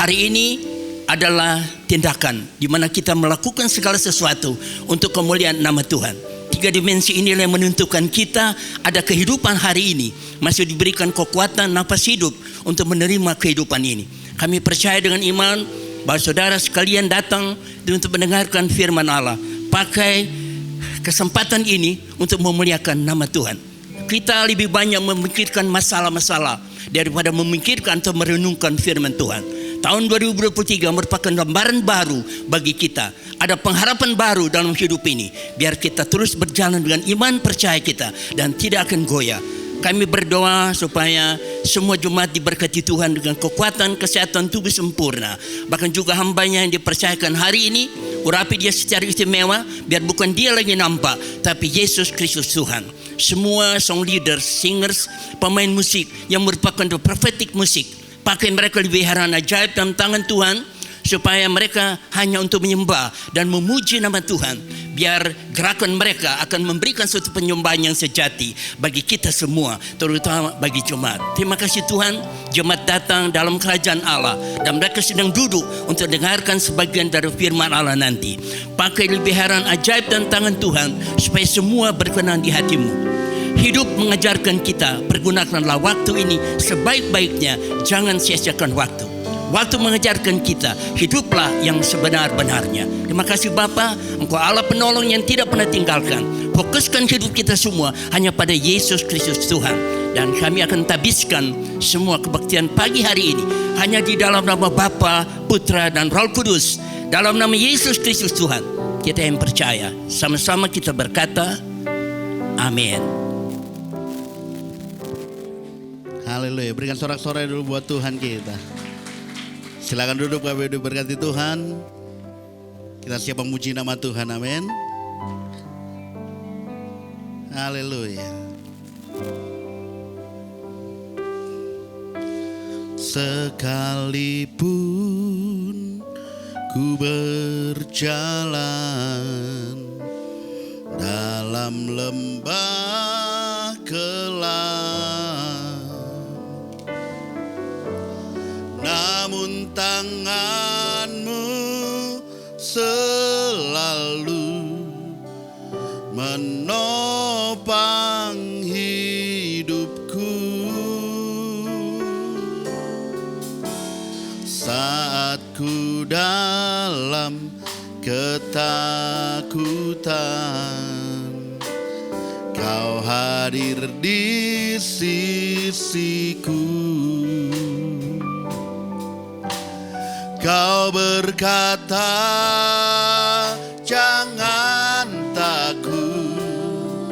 Hari ini adalah tindakan di mana kita melakukan segala sesuatu untuk kemuliaan nama Tuhan. 3 dimensi inilah yang menentukan kita ada kehidupan hari ini, masih diberikan kekuatan nafas hidup untuk menerima kehidupan ini. Kami percaya dengan iman bahwa saudara sekalian datang untuk mendengarkan firman Allah. Pakai kesempatan ini untuk memuliakan nama Tuhan. Kita lebih banyak memikirkan masalah-masalah daripada memikirkan atau merenungkan firman Tuhan. Tahun 2023 merupakan lembaran baru bagi kita. Ada pengharapan baru dalam hidup ini. Biar kita terus berjalan dengan iman percaya kita dan tidak akan goyah. Kami berdoa supaya semua jemaat diberkati Tuhan dengan kekuatan kesehatan tubuh sempurna. Bahkan juga hambanya yang dipercayakan hari ini, urapi dia secara istimewa, biar bukan dia lagi nampak, tapi Yesus Kristus Tuhan. Semua song leaders, singers, pemain musik yang merupakan prophetic musik, pakai mereka lebih heran ajaib dalam tangan Tuhan, supaya mereka hanya untuk menyembah dan memuji nama Tuhan. Biar gerakan mereka akan memberikan suatu penyembahan yang sejati bagi kita semua, terutama bagi jemaat. Terima kasih Tuhan, jemaat datang dalam kerajaan Allah dan mereka sedang duduk untuk dengarkan sebagian dari firman Allah nanti. Pakai lebih heran ajaib dan tangan Tuhan supaya semua berkenan di hatimu. Hidup mengajarkan kita, pergunakanlah waktu ini sebaik-baiknya, jangan sia-siakan waktu. Waktu mengajarkan kita, hiduplah yang sebenar-benarnya. Terima kasih Bapa, Engkau Allah penolong yang tidak pernah tinggalkan. Fokuskan hidup kita semua hanya pada Yesus Kristus Tuhan. Dan kami akan tabiskan semua kebaktian pagi hari ini hanya di dalam nama Bapa, Putra dan Roh Kudus. Dalam nama Yesus Kristus Tuhan, kita yang percaya. Sama-sama kita berkata, amin. Haleluya. Berikan sorak-sorai dulu buat Tuhan kita. Silakan duduk Bapak Ibu, berkati Tuhan. Kita siap memuji nama Tuhan, amin. Haleluya. Sekalipun ku berjalan dalam lembah kelam, namun tanganmu selalu menopang hidupku. Saat ku dalam ketakutan, Kau hadir di sisiku. Kau berkata, jangan takut,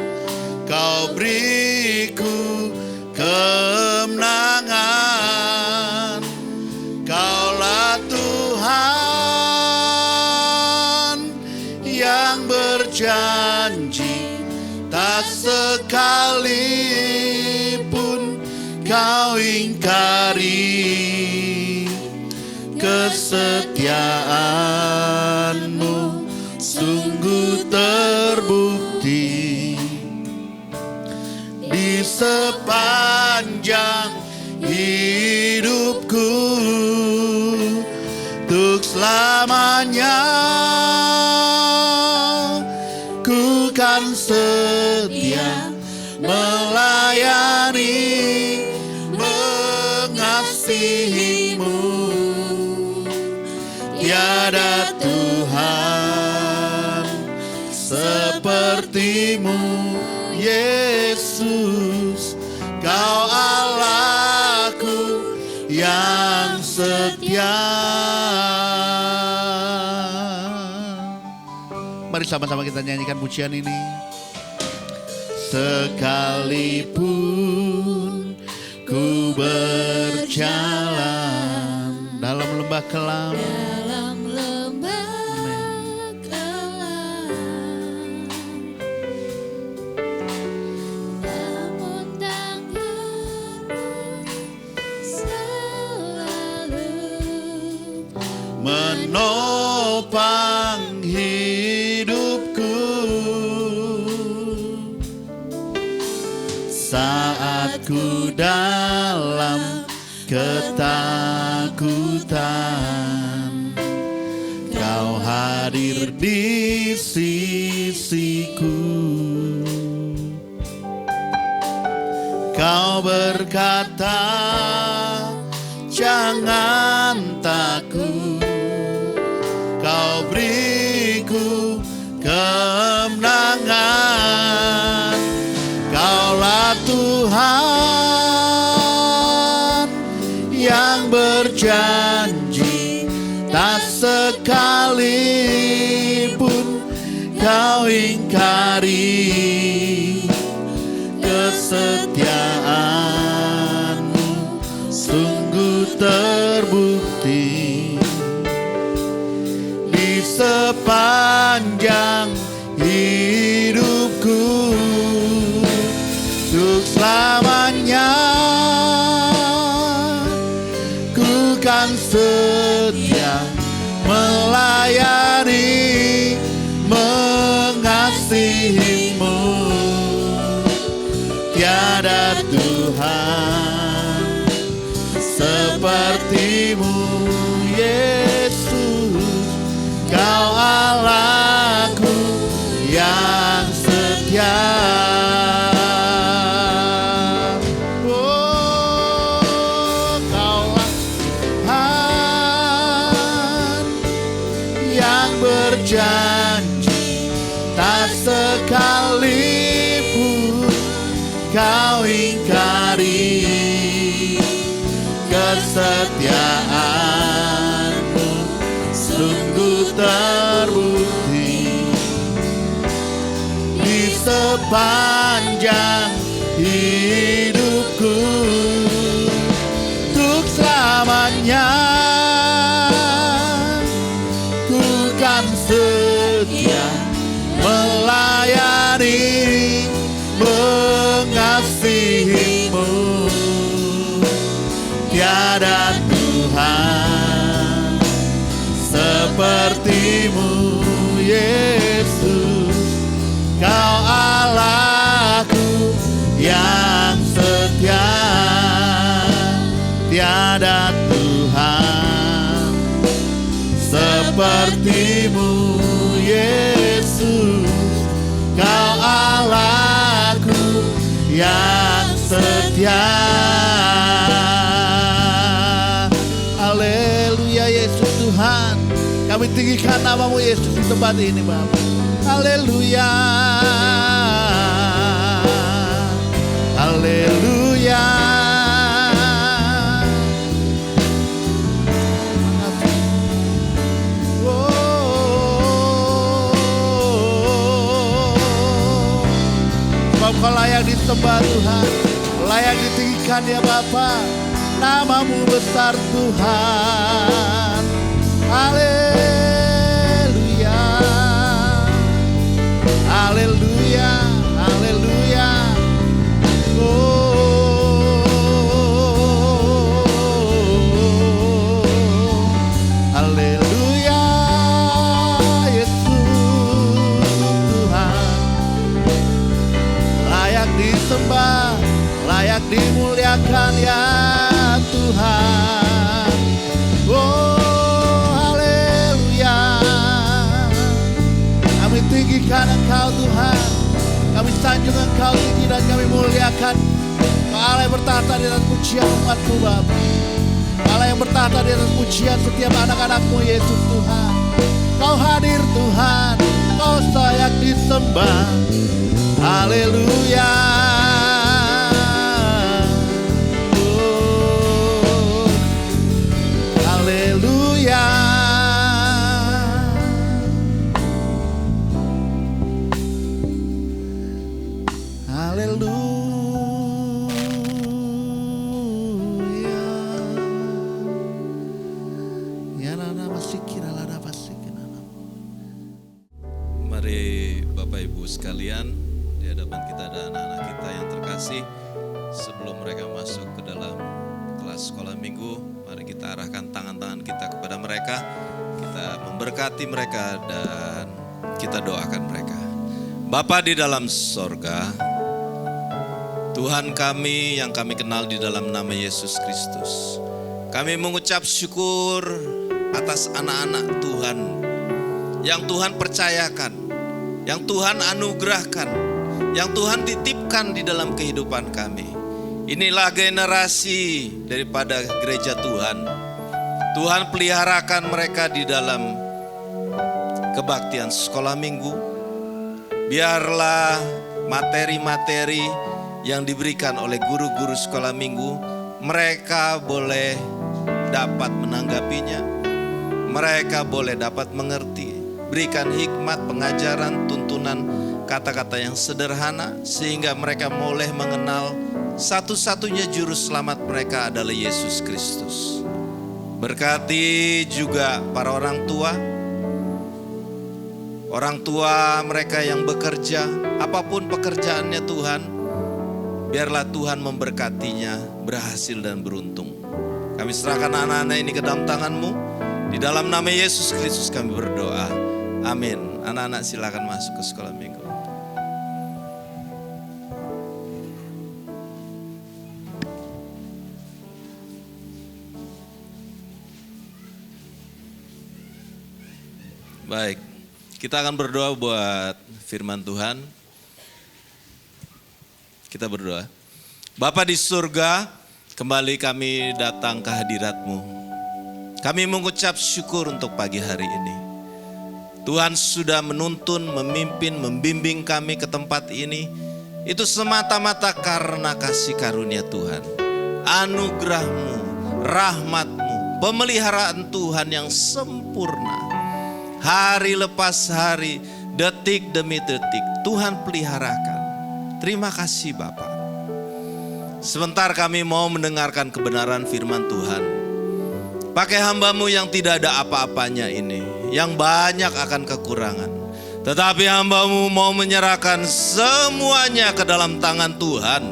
Kau beriku kemenangan. Kaulah Tuhan yang berjanji, tak sekalipun Kau ingkari. Kesetiaanmu sungguh terbukti di sepanjang hidupku. Untuk selamanya ku kan setia melayani, mengasihimu. Tiada Tuhan sepertimu, Yesus. Kau Allahku yang setia. Mari sama-sama kita nyanyikan pujian ini. Sekalipun ku berjalan dalam lembah kelam, menopang hidupku. Saat ku dalam ketakutan, hadir di sisiku. Kau berkata, jangan takut. Kau beriku kemenangan. Kaulah Tuhan yang berjanji, tak sekalipun kau ingkari. Kesetiaan-Mu sungguh terbukti di sepanjang hidupku. Untuk selamanya ku kan setia melayani, mengasihi-Mu. Tiada Tuhan seperti-Mu, Yesus. Kau Allahku yang setia. Oh, Kaulah Tuhan yang berjanji, tak sekalipun kau ingkari. Kesetiaan-Mu sungguh terbukti di sepanjang hidupku. Untuk selamanya ku kan setia melayani, mengasihi-Mu. Tiada Tuhan seperti-Mu, Yesus. Kau Allahku yang setia. Tiada Tuhan seperti-Mu, Yesus. Kau Allahku yang setia. Haleluya Yesus Tuhan. Kami tinggikan nama-Mu Yesus di tempat ini Bapa. Haleluya. Haleluya. Sebab Kau layak disembah Tuhan, layak ditinggikan ya Bapa. Nama-Mu besar Tuhan. Haleluya. Haleluya. Haleluya. Oh. Haleluya. Yesus Tuhan. Layak disembah, layak dimuliakan ya Tuhan. Oh, haleluya. Kami tinggikan Engkau Tuhan. Kami sanjung Engkau tinggi dan kami muliakan. Allah yang bertahta di atas pujian umat-Mu Bapa. Allah yang bertahta di atas pujian setiap anak-anak-Mu Yesus Tuhan. Kau hadir Tuhan, Kau layak disembah. Haleluya. Haleluya. Haleluya. Ya nana masih kira lada pasti kena. Mari Bapak Ibu sekalian, di hadapan kita ada anak-anak kita yang terkasih. Sebelum mereka masuk ke dalam kelas sekolah minggu, mari kita arahkan tangan-tangan kita kepada mereka. Kita memberkati mereka dan kita doakan mereka. Bapa di dalam sorga, Tuhan kami yang kami kenal di dalam nama Yesus Kristus, kami mengucap syukur atas anak-anak Tuhan yang Tuhan percayakan, yang Tuhan anugerahkan, yang Tuhan titipkan di dalam kehidupan kami. Inilah generasi daripada gereja Tuhan. Tuhan peliharakan mereka di dalam kebaktian sekolah minggu. Biarlah materi-materi yang diberikan oleh guru-guru sekolah minggu, mereka boleh dapat menanggapinya, mereka boleh dapat mengerti. Berikan hikmat, pengajaran, tuntunan, kata-kata yang sederhana, sehingga mereka boleh mengenal satu-satunya juru selamat mereka adalah Yesus Kristus. Berkati juga para orang tua mereka yang bekerja, apapun pekerjaannya Tuhan, biarlah Tuhan memberkatinya, berhasil dan beruntung. Kami serahkan anak-anak ini ke dalam tangan-Mu. Di dalam nama Yesus Kristus kami berdoa. Amin. Anak-anak silakan masuk ke sekolah minggu. Baik, kita akan berdoa buat firman Tuhan. Kita berdoa. Bapa di surga, kembali kami datang ke hadirat-Mu. Kami mengucap syukur untuk pagi hari ini. Tuhan sudah menuntun, memimpin, membimbing kami ke tempat ini. Itu semata-mata karena kasih karunia Tuhan. Anugerah-Mu, rahmat-Mu, pemeliharaan Tuhan yang sempurna. Hari lepas hari, detik demi detik, Tuhan peliharakan. Terima kasih Bapa. Sebentar kami mau mendengarkan kebenaran firman Tuhan. Pakai hamba-Mu yang tidak ada apa-apanya ini, yang banyak akan kekurangan. Tetapi hamba-Mu mau menyerahkan semuanya ke dalam tangan Tuhan.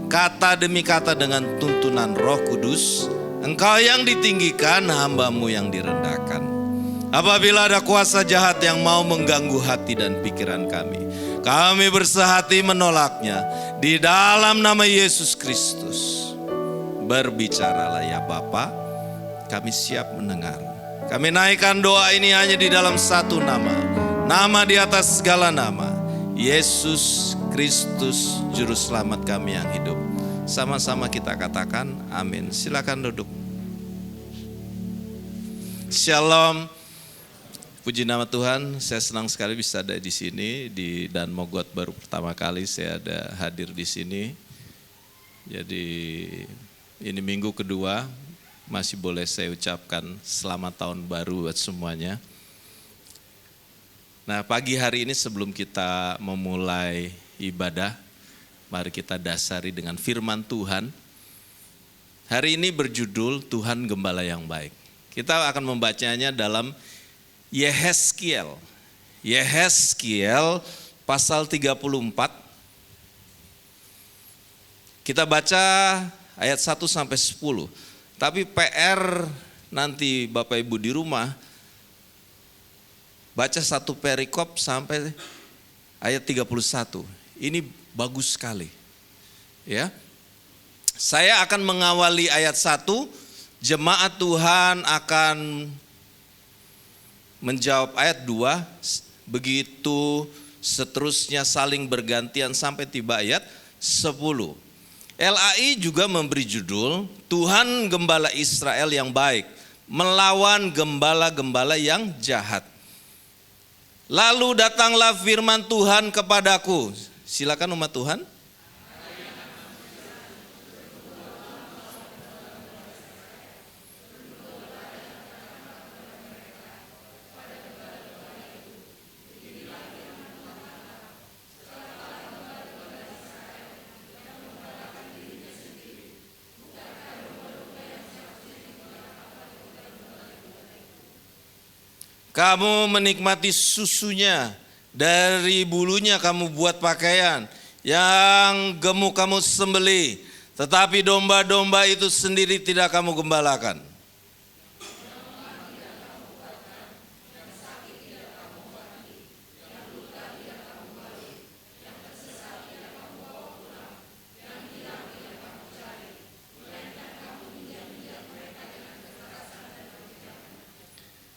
Kata demi kata dengan tuntunan Roh Kudus, Engkau yang ditinggikan, hamba-Mu yang direndahkan. Apabila ada kuasa jahat yang mau mengganggu hati dan pikiran kami bersehati menolaknya. Di dalam nama Yesus Kristus, berbicaralah ya Bapa, kami siap mendengar. Kami naikkan doa ini hanya di dalam satu nama, nama di atas segala nama, Yesus Kristus, Juru Selamat kami yang hidup. Sama-sama kita katakan amin. Silakan duduk. Shalom. Puji nama Tuhan, saya senang sekali bisa ada di sini di Dan Mogot, baru pertama kali saya ada hadir di sini. Jadi ini minggu kedua, masih boleh saya ucapkan selamat tahun baru buat semuanya. Nah, pagi hari ini sebelum kita memulai ibadah, mari kita dasari dengan firman Tuhan. Hari ini berjudul Tuhan Gembala yang Baik. Kita akan membacanya dalam Yehezkiel pasal 34. Kita baca ayat 1 sampai 10. Tapi PR nanti Bapak Ibu di rumah baca satu perikop sampai ayat 31. Ini bagus sekali. Ya. Saya akan mengawali ayat 1, jemaat Tuhan akan menjawab ayat 2, begitu seterusnya saling bergantian sampai tiba ayat 10. LAI juga memberi judul Tuhan Gembala Israel yang baik, melawan gembala-gembala yang jahat. Lalu datanglah firman Tuhan kepadaku. Silakan umat Tuhan. Kamu menikmati susunya, dari bulunya kamu buat pakaian, yang gemuk kamu sembelih, tetapi domba-domba itu sendiri tidak kamu gembalakan.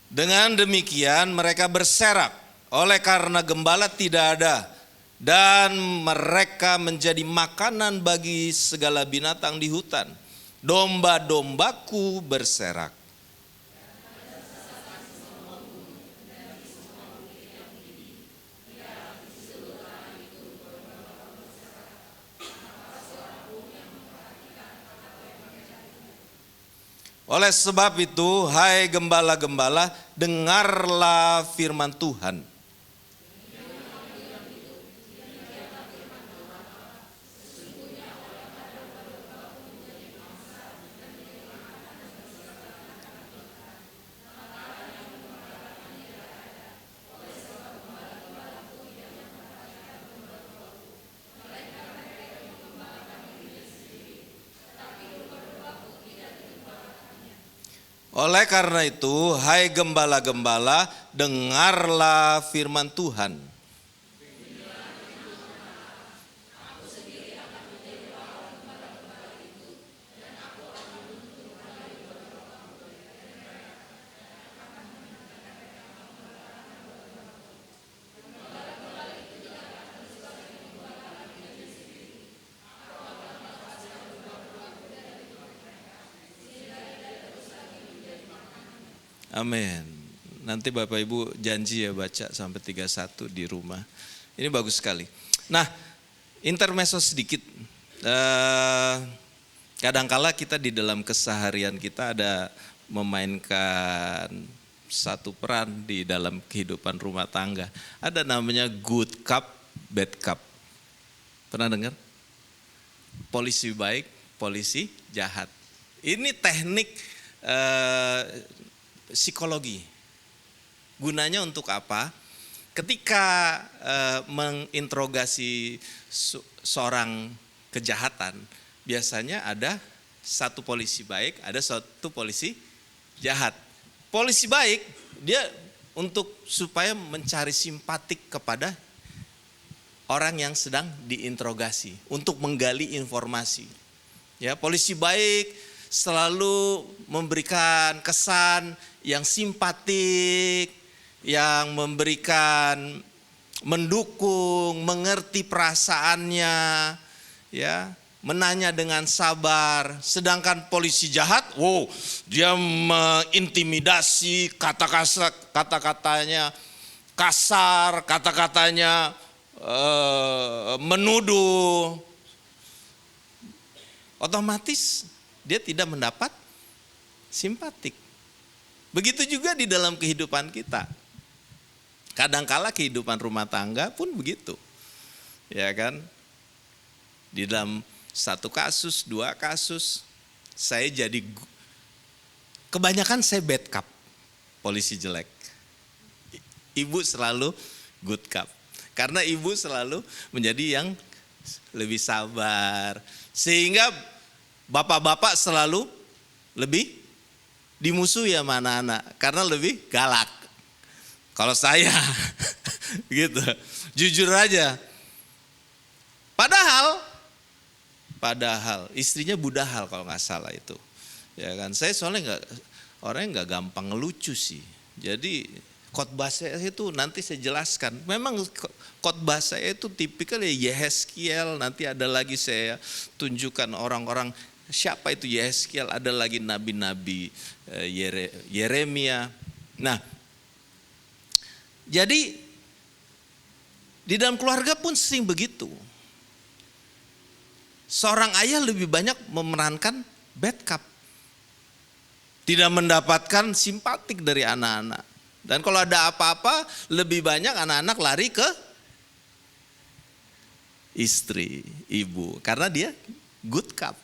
Dengan demikian mereka berserak oleh karena gembala tidak ada, dan mereka menjadi makanan bagi segala binatang di hutan. Domba-dombaku berserak. Oleh sebab itu, hai gembala-gembala, dengarlah firman Tuhan. Oleh karena itu, hai gembala-gembala, dengarlah firman Tuhan. Amin. Nanti Bapak Ibu janji ya baca sampai 31 di rumah. Ini bagus sekali. Nah, intermezzo sedikit. Kadangkala kita di dalam keseharian kita ada memainkan satu peran di dalam kehidupan rumah tangga. Ada namanya good cup, bad cup. Pernah dengar? Polisi baik, polisi jahat. Ini teknik psikologi. Gunanya untuk apa? Ketika menginterogasi seorang kejahatan, biasanya ada satu polisi baik, ada satu polisi jahat. Polisi baik, dia untuk supaya mencari simpatik kepada orang yang sedang diinterogasi, untuk menggali informasi. Ya, polisi baik selalu memberikan kesan yang simpatik, yang memberikan, mendukung, mengerti perasaannya, ya, menanya dengan sabar. Sedangkan polisi jahat, wow, dia mengintimidasi, kata-katanya kasar, kata-katanya menuduh. Otomatis dia tidak mendapat simpatik. Begitu juga di dalam kehidupan kita. Kadangkala kehidupan rumah tangga pun begitu. Ya kan? Di dalam satu kasus, dua kasus, saya jadi, kebanyakan saya bad cup, polisi jelek. Ibu selalu good cup. Karena ibu selalu menjadi yang lebih sabar. Sehingga bapak-bapak selalu lebih dimusuhi sama anak-anak karena lebih galak. Kalau saya gitu, jujur aja. Padahal istrinya budahal kalau nggak salah itu. Ya kan, saya soalnya orangnya nggak gampang ngelucu sih. Jadi khotbah saya itu nanti saya jelaskan. Memang khotbah saya itu tipikal ya Yehezkiel, nanti ada lagi saya tunjukkan orang-orang. Siapa itu Yehezkiel, ada lagi nabi-nabi Yeremia. Nah, jadi di dalam keluarga pun sering begitu. Seorang ayah lebih banyak memerankan bad cup. Tidak mendapatkan simpatik dari anak-anak. Dan kalau ada apa-apa, lebih banyak anak-anak lari ke istri, ibu. Karena dia good cup.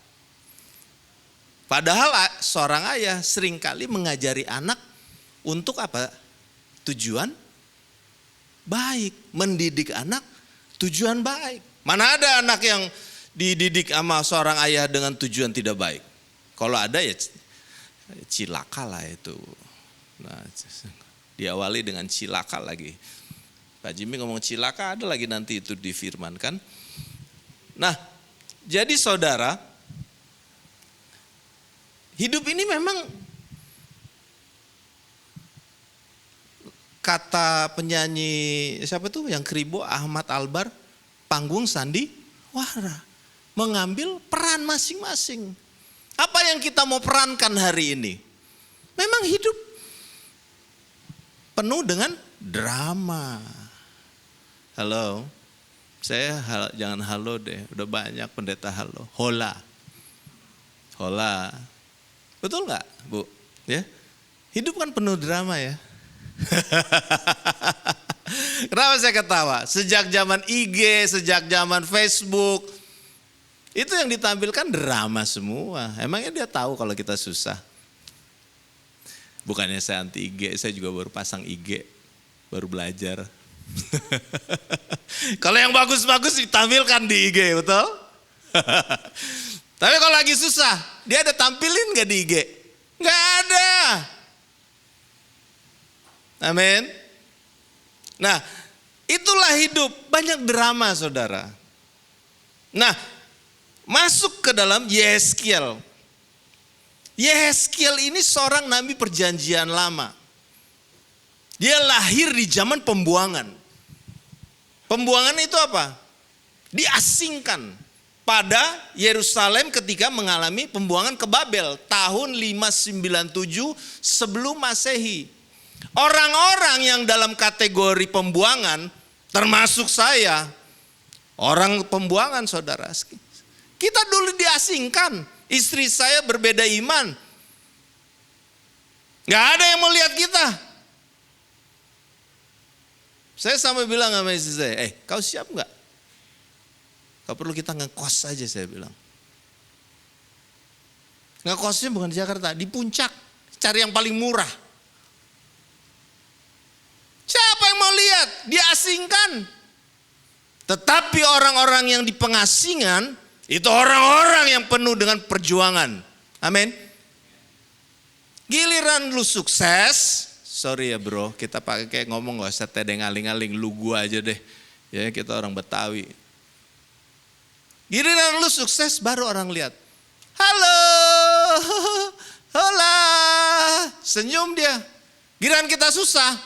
Padahal seorang ayah seringkali mengajari anak untuk apa? Tujuan baik. Mendidik anak tujuan baik. Mana ada anak yang dididik sama seorang ayah dengan tujuan tidak baik? Kalau ada ya cilaka lah itu. Nah, diawali dengan cilaka lagi. Pak Jimmy ngomong cilaka, ada lagi nanti itu difirmankan. Nah, jadi saudara, hidup ini memang kata penyanyi siapa tuh yang Kribo, Ahmad Albar, panggung sandiwara. Mengambil peran masing-masing. Apa yang kita mau perankan hari ini? Memang hidup penuh dengan drama. Halo, jangan halo deh, udah banyak pendeta halo. Hola. Betul nggak, Bu? Ya, hidup kan penuh drama ya. Kenapa saya ketawa? Sejak zaman IG, sejak zaman Facebook, itu yang ditampilkan drama semua. Emangnya dia tahu kalau kita susah? Bukannya saya anti IG, saya juga baru pasang IG, baru belajar. Kalau yang bagus-bagus ditampilkan di IG, betul? Tapi kalau lagi susah, dia ada tampilin gak di IG? Gak ada. Amin. Nah, itulah hidup, banyak drama saudara. Nah, masuk ke dalam Yeskiel. Yeskiel ini seorang nabi perjanjian lama. Dia lahir di zaman pembuangan. Pembuangan itu apa? Diasingkan pada Yerusalem ketika mengalami pembuangan ke Babel tahun 597 sebelum Masehi. Orang-orang yang dalam kategori pembuangan termasuk saya, orang pembuangan saudara. Kita dulu diasingkan, istri saya berbeda iman. Gak ada yang mau lihat kita. Saya sampai bilang sama istri saya, kau siap gak? Kau perlu kita ngekos aja, saya bilang. Ngekosnya bukan di Jakarta, di puncak. Cari yang paling murah. Siapa yang mau lihat? Diasingkan. Tetapi orang-orang yang di pengasingan, itu orang-orang yang penuh dengan perjuangan. Amin. Giliran lu sukses, sorry ya bro, kita pakai kayak ngomong gak usah tedeng aling-aling, lu gua aja deh. Ya kita orang Betawi. Giliran lu sukses baru orang lihat. Halo, hola, senyum dia. Giliran kita susah,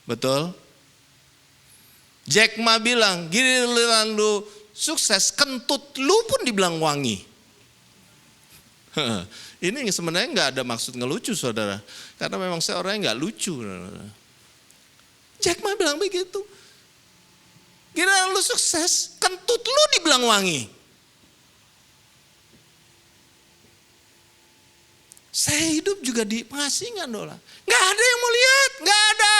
betul? Jack Ma bilang, giliran lu sukses, kentut lu pun dibilang wangi. Ini sebenarnya nggak ada maksud ngelucu saudara, karena memang saya orangnya nggak lucu. Jack Ma bilang begitu. Giliran lu sukses, kentut lu dibilang wangi. Saya hidup juga di pengasingan dola. Nggak ada yang mau lihat, nggak ada.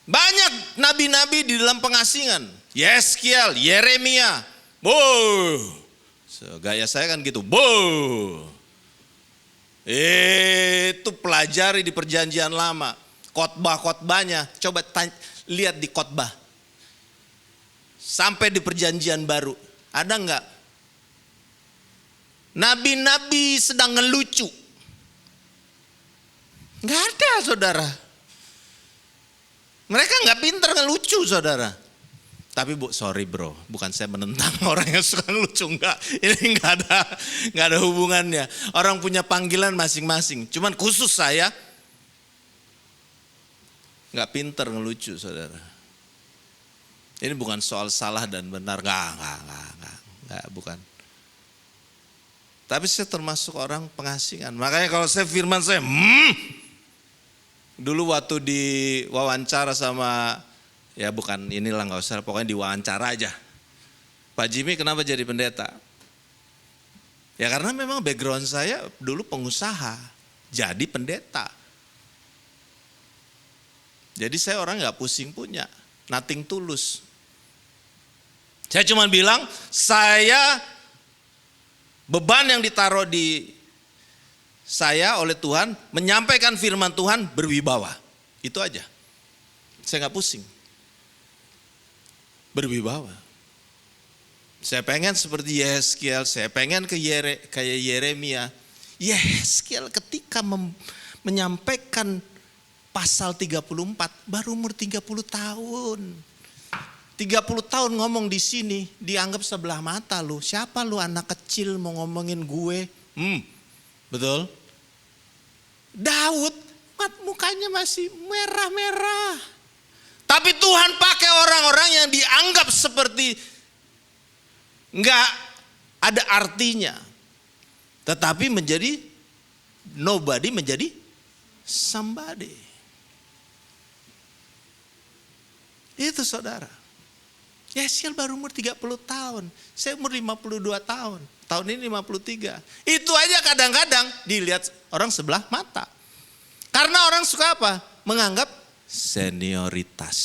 Banyak nabi-nabi di dalam pengasingan. Yeskiel, Yeremia. Gaya saya kan gitu. Itu pelajari di perjanjian lama. Khotbah-khotbahnya. Coba lihat di khotbah. Sampai di perjanjian baru. Ada enggak? Nabi-nabi sedang ngelucu. Enggak ada saudara. Mereka enggak pintar ngelucu saudara. Tapi bu, sorry bro, bukan saya menentang orang yang suka ngelucu, enggak. Ini enggak ada hubungannya. Orang punya panggilan masing-masing. Cuman khusus saya enggak pintar ngelucu saudara. Ini bukan soal salah dan benar, enggak, bukan. Tapi saya termasuk orang pengasingan. Makanya kalau saya firman saya, dulu waktu diwawancara sama, ya bukan inilah nggak usah, pokoknya diwawancara aja. Pak Jimmy kenapa jadi pendeta? Ya karena memang background saya dulu pengusaha, jadi pendeta. Jadi saya orang nggak pusing punya, nothing tulus. Saya cuma bilang, beban yang ditaruh di saya oleh Tuhan, menyampaikan firman Tuhan berwibawa. Itu aja. Saya gak pusing. Berwibawa. Saya pengen seperti Yeskiel, saya pengen kayak Yeremia. Yeskiel ketika menyampaikan pasal 34, baru umur 30 tahun. 30 tahun ngomong di sini, dianggap sebelah mata lu. Siapa lu anak kecil mau ngomongin gue? Betul? Daud mukanya masih merah-merah. Tapi Tuhan pakai orang-orang yang dianggap seperti nggak ada artinya. Tetapi menjadi nobody, menjadi somebody. Itu saudara. Yesiel baru umur 30 tahun. Saya umur 52 tahun. Tahun ini 53. Itu aja kadang-kadang dilihat orang sebelah mata. Karena orang suka apa? Menganggap senioritas.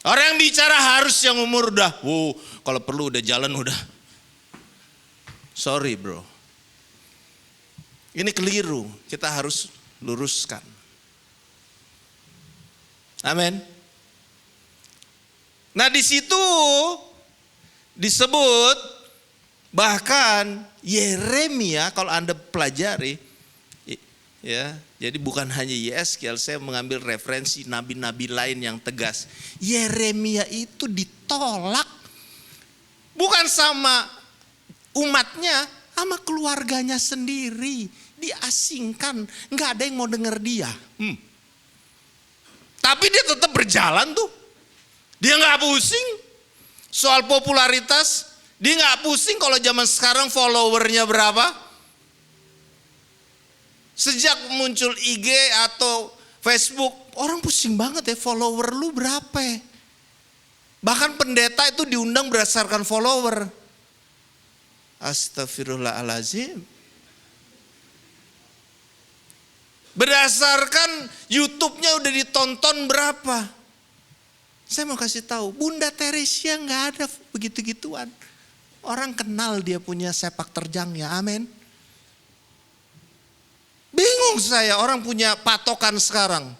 Orang yang bicara harus yang umur udah, kalau perlu udah jalan udah. Sorry bro. Ini keliru, kita harus luruskan. Amin. Nah di situ disebut bahkan Yeremia, kalau Anda pelajari ya, jadi bukan hanya Yeskel, saya mengambil referensi nabi-nabi lain yang tegas. Yeremia itu ditolak bukan sama umatnya, sama keluarganya sendiri, diasingkan, nggak ada yang mau denger dia. Tapi dia tetap berjalan tuh. Dia nggak pusing soal popularitas. Dia nggak pusing kalau zaman sekarang followernya berapa. Sejak muncul IG atau Facebook, orang pusing banget ya, follower lu berapa ya. Bahkan pendeta itu diundang berdasarkan follower. Astagfirullahaladzim. Berdasarkan YouTube-nya udah ditonton berapa. Saya mau kasih tahu, Bunda Teresia nggak ada begitu-gituan. Orang kenal dia punya sepak terjangnya, amin. Bingung saya, orang punya patokan sekarang.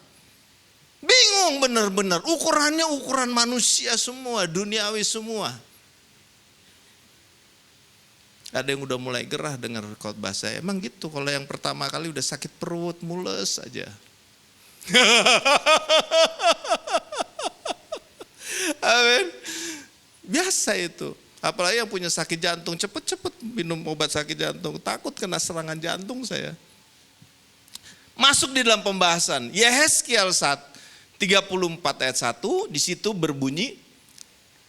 Bingung benar-benar, ukurannya ukuran manusia semua, duniawi semua. Ada yang udah mulai gerah dengar khotbah saya. Emang gitu, kalau yang pertama kali udah sakit perut, mules aja. Amin. Biasa itu. Apalagi yang punya sakit jantung, cepet-cepet minum obat sakit jantung. Takut kena serangan jantung saya. Masuk di dalam pembahasan. Yehezkiel 34 ayat 1, di situ berbunyi,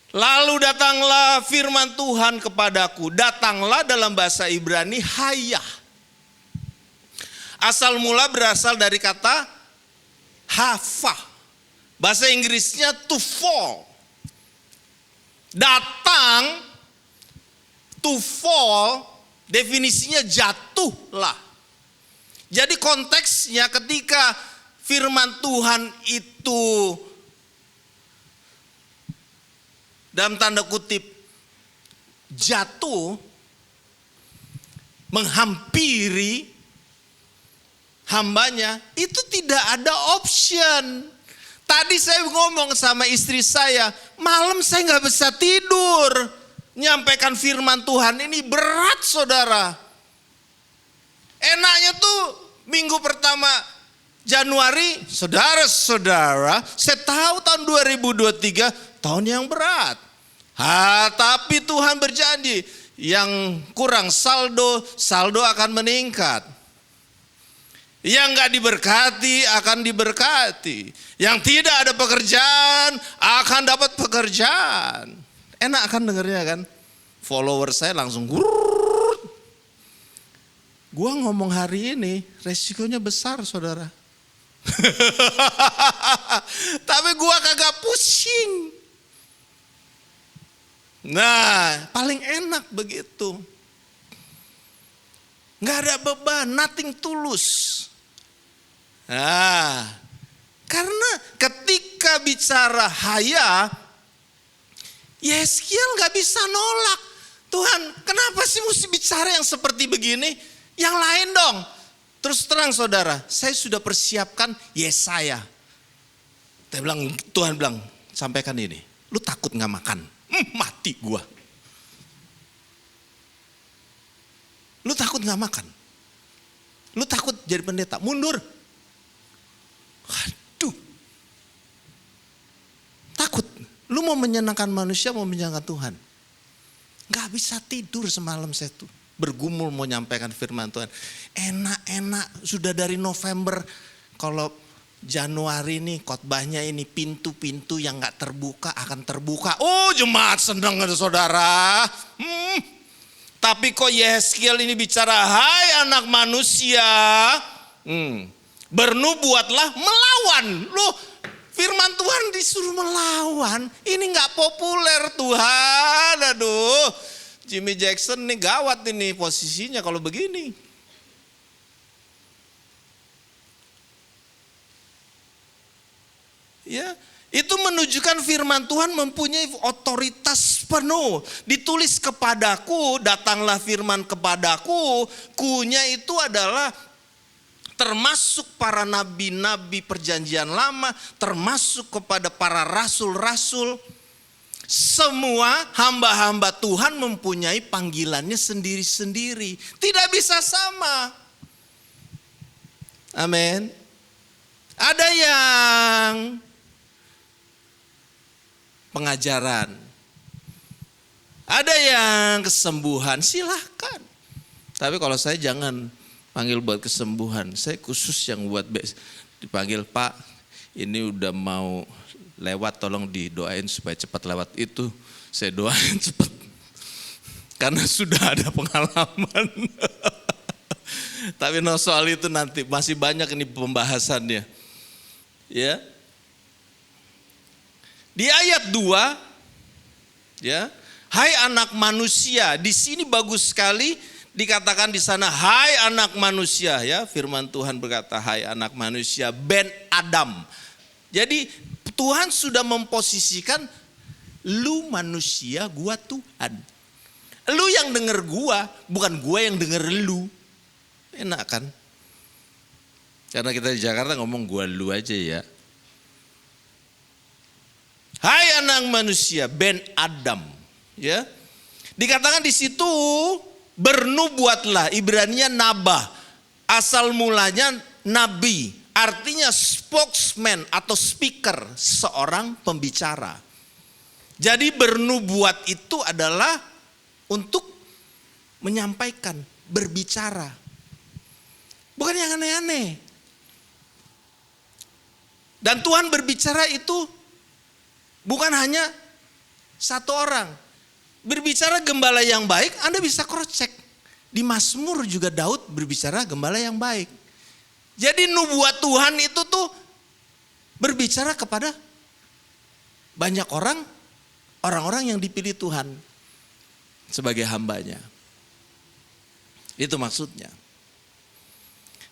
lalu datanglah firman Tuhan kepadaku. Datanglah dalam bahasa Ibrani hayah. Asal mula berasal dari kata hafah. Bahasa Inggrisnya to fall. Datang, to fall, definisinya jatuhlah. Jadi konteksnya ketika firman Tuhan itu dalam tanda kutip jatuh, menghampiri hambanya, itu tidak ada option. Tadi saya ngomong sama istri saya, malam saya nggak bisa tidur. Nyampaikan firman Tuhan ini berat saudara. Enaknya tuh minggu pertama Januari, saudara-saudara, saya tahu tahun 2023 tahun yang berat. Tapi Tuhan berjanji, yang kurang saldo akan meningkat. Yang gak diberkati akan diberkati. Yang tidak ada pekerjaan akan dapat pekerjaan. Enak kan dengernya kan? Follower saya langsung gurur. Gua ngomong hari ini resikonya besar saudara. Tapi gua kagak pusing. Nah paling enak begitu. Gak ada beban, nothing tulus. Nah, karena ketika bicara haya, Yeskel gak bisa nolak. Tuhan, kenapa sih mesti bicara yang seperti begini? Yang lain dong. Terus terang saudara, saya sudah persiapkan Yesaya. Tuhan bilang, sampaikan ini. Lu takut gak makan? Mati gua. Lu takut gak makan? Lu takut jadi pendeta? Mundur. Aduh. Takut. Lu mau menyenangkan manusia, mau menyenangkan Tuhan. Gak bisa tidur semalam saya tuh. bergumul mau nyampaikan firman Tuhan. Enak-enak sudah dari November, kalau Januari nih khotbahnya ini pintu-pintu yang gak terbuka akan terbuka. Oh, jemaat senang saudara. Tapi kok Yehezkiel ini bicara, hai anak manusia, bernubuatlah melawan. Loh, firman Tuhan disuruh melawan. Ini gak populer Tuhan. Aduh, Jimmy Jackson nih gawat ini posisinya kalau begini. Ya, itu menunjukkan firman Tuhan mempunyai otoritas penuh. Ditulis kepadaku, datanglah firman kepadaku. Kunya itu adalah termasuk para nabi-nabi perjanjian lama, termasuk kepada para rasul-rasul. Semua hamba-hamba Tuhan mempunyai panggilannya sendiri-sendiri. Tidak bisa sama. Amin. Ada yang pengajaran, ada yang kesembuhan, silahkan. Tapi kalau saya jangan panggil buat kesembuhan, saya khusus yang buat dipanggil Pak, ini udah mau lewat, tolong didoain supaya cepat lewat. Itu saya doain cepat, karena sudah ada pengalaman. Tapi no, soal itu nanti masih banyak ini pembahasannya. Ya. Di ayat 2, ya, hai anak manusia, di sini bagus sekali dikatakan di sana, hai anak manusia, ya, firman Tuhan berkata, hai anak manusia, ben Adam. Jadi Tuhan sudah memposisikan, lu manusia, gua Tuhan. Lu yang denger gua, bukan gua yang denger lu. Enak kan? Karena kita di Jakarta ngomong gua lu aja ya. Hai anak manusia, ben Adam, ya. Dikatakan di situ bernubuatlah, Ibraninya nabah, asal mulanya nabi, artinya spokesman atau speaker, seorang pembicara. Jadi bernubuat itu adalah untuk menyampaikan, berbicara. Bukan yang aneh-aneh. Dan Tuhan berbicara itu bukan hanya satu orang. Berbicara gembala yang baik, Anda bisa cross check. Di Mazmur juga Daud berbicara gembala yang baik. Jadi nubuat Tuhan itu tuh berbicara kepada banyak orang, orang-orang yang dipilih Tuhan sebagai hambanya. Itu maksudnya.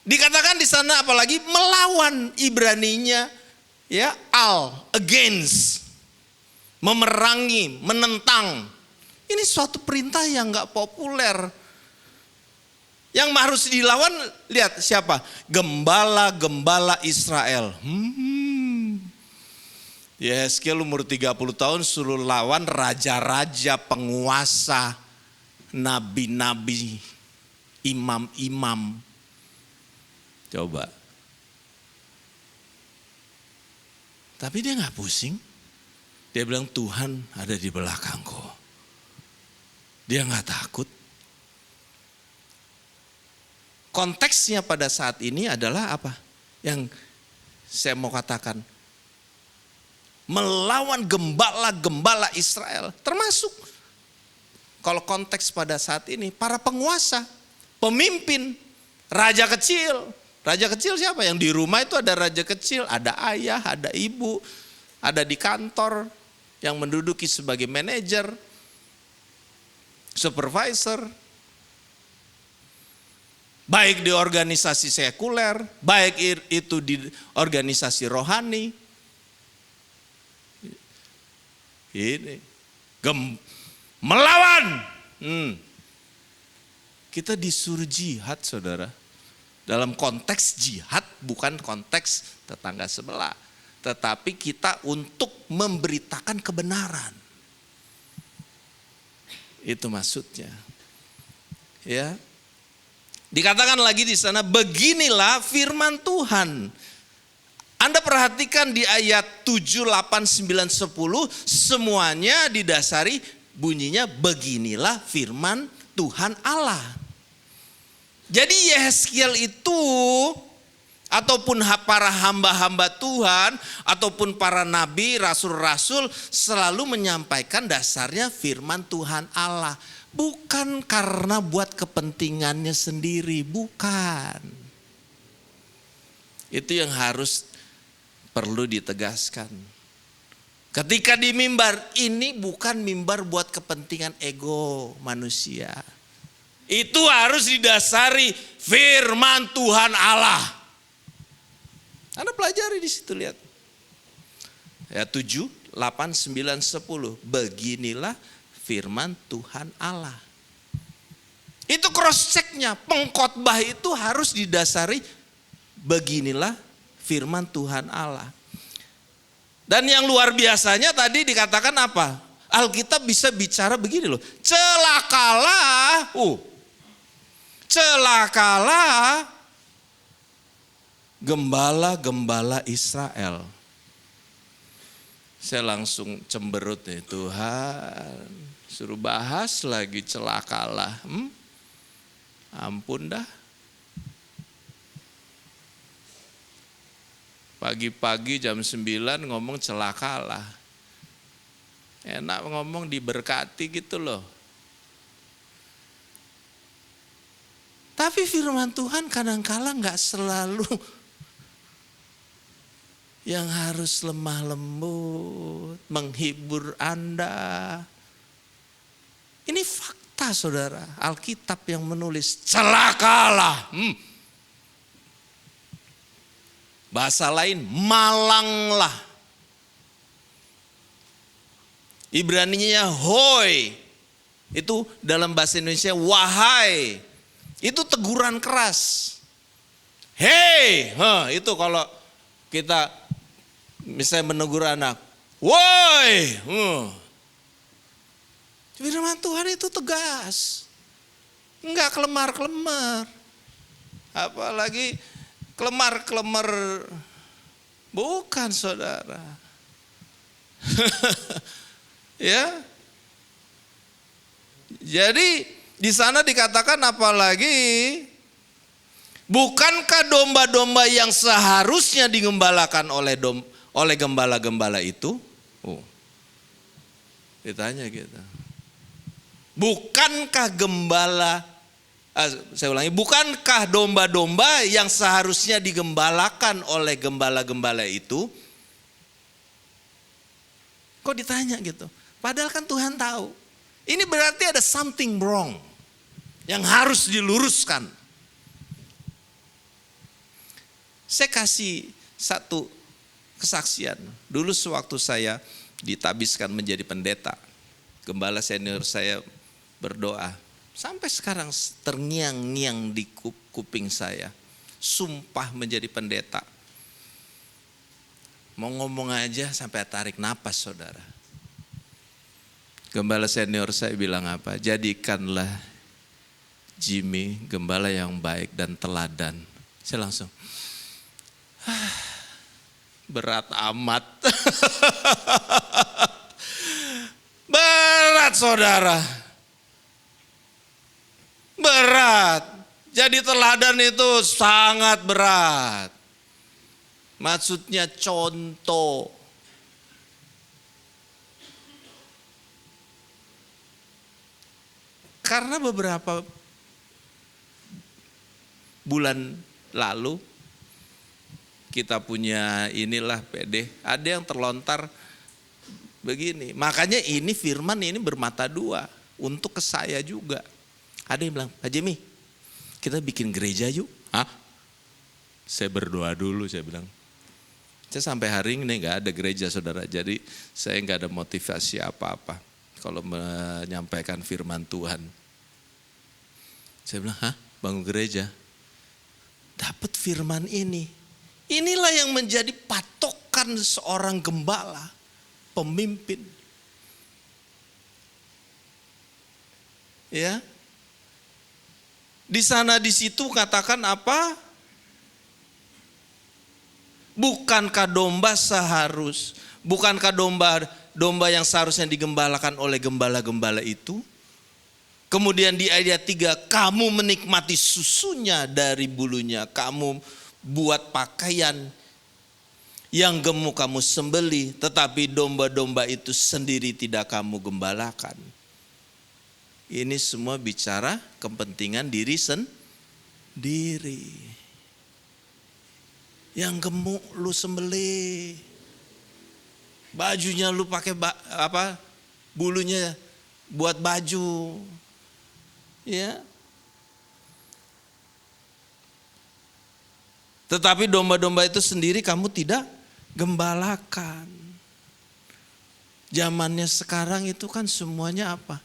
Dikatakan di sana apalagi melawan, Ibraninya ya against, memerangi, menentang. Ini suatu perintah yang gak populer. Yang harus dilawan, lihat siapa? Gembala-gembala Israel. Yehezkiel umur 30 tahun suruh lawan raja-raja, penguasa, nabi-nabi, imam-imam. Coba. Tapi dia gak pusing. Dia bilang Tuhan ada di belakangku. Dia gak takut. Konteksnya pada saat ini adalah apa? Yang saya mau katakan. Melawan gembala-gembala Israel. Termasuk kalau konteks pada saat ini para penguasa, pemimpin, raja kecil. Raja kecil siapa? Yang di rumah itu ada raja kecil, ada ayah, ada ibu, ada di kantor yang menduduki sebagai manajer, supervisor. Baik di organisasi sekuler, baik itu di organisasi rohani. Ini melawan. Kita disuruh jihad, saudara. Dalam konteks jihad, bukan konteks tetangga sebelah. Tetapi kita untuk memberitakan kebenaran. Itu maksudnya. Ya. Dikatakan lagi di sana, beginilah firman Tuhan. Anda perhatikan di ayat 7, 8, 9, 10, semuanya didasari bunyinya beginilah firman Tuhan Allah. Jadi Yehezkiel itu ataupun para hamba-hamba Tuhan ataupun para nabi, rasul-rasul selalu menyampaikan dasarnya firman Tuhan Allah. Bukan karena buat kepentingannya sendiri, bukan. Itu yang harus perlu ditegaskan. Ketika di mimbar, ini bukan mimbar buat kepentingan ego manusia. Itu harus didasari firman Tuhan Allah. Anda pelajari di situ, lihat. Ya 7, 8, 9, 10. Beginilah firman Tuhan Allah. Itu cross checknya. Pengkhotbah itu harus didasari beginilah firman Tuhan Allah. Dan yang luar biasanya tadi dikatakan apa? Alkitab bisa bicara begini loh. Celakalah. Celakalah gembala-gembala Israel. Saya langsung cemberut nih, Tuhan suruh bahas lagi celakalah. Ampun dah. Pagi-pagi jam 9 ngomong celakalah. Enak ngomong diberkati gitu loh. Tapi firman Tuhan kadang-kala gak selalu yang harus lemah lembut, menghibur Anda. Ini fakta saudara, Alkitab yang menulis celakalah. Bahasa lain malanglah. Ibraninya hoi. Itu dalam bahasa Indonesia wahai. Itu teguran keras. Hei, itu kalau kita misalnya menegur anak, woi. Firman Tuhan itu tegas. Enggak kelemar-kelemar. Apalagi kelemar-kelemar. Bukan saudara. Ya. Jadi di sana dikatakan apalagi, bukankah domba-domba yang seharusnya digembalakan oleh gembala-gembala itu? Ditanya gitu. Bukankah bukankah domba-domba yang seharusnya digembalakan oleh gembala-gembala itu? Kok ditanya gitu? Padahal kan Tuhan tahu. Ini berarti ada something wrong yang harus diluruskan. Saya kasih satu kesaksian. Dulu sewaktu saya ditabiskan menjadi pendeta, gembala senior saya berdoa. Sampai sekarang terngiang-ngiang di kuping saya. Sumpah menjadi pendeta. Mau ngomong aja sampai tarik napas saudara. Gembala senior saya bilang apa? Jadikanlah Jimmy gembala yang baik dan teladan. Saya langsung, berat amat. Berat saudara. Berat. Jadi teladan itu sangat berat. Maksudnya contoh. Karena beberapa bulan lalu kita punya inilah PD, ada yang terlontar begini. Makanya ini firman ini bermata dua untuk ke saya juga. Ada yang bilang, Pak Jimmy, kita bikin gereja yuk. Hah? Saya berdoa dulu, saya bilang. Saya sampai hari ini gak ada gereja saudara, jadi saya gak ada motivasi apa-apa kalau menyampaikan firman Tuhan. Saya bilang, bangun gereja? Dapat firman ini. Inilah yang menjadi patokan seorang gembala, pemimpin. Ya. Di sana di situ katakan apa? Bukankah bukankah domba yang seharusnya digembalakan oleh gembala-gembala itu? Kemudian di ayat 3, kamu menikmati susunya dari bulunya, kamu buat pakaian yang gemuk kamu sembelih, tetapi domba-domba itu sendiri tidak kamu gembalakan. Ini semua bicara kepentingan diri sendiri. Yang gemuk lu sembelih, bajunya lu pakai bulunya buat baju, ya. Tetapi domba-domba itu sendiri kamu tidak gembalakan. Zamannya sekarang itu kan semuanya apa?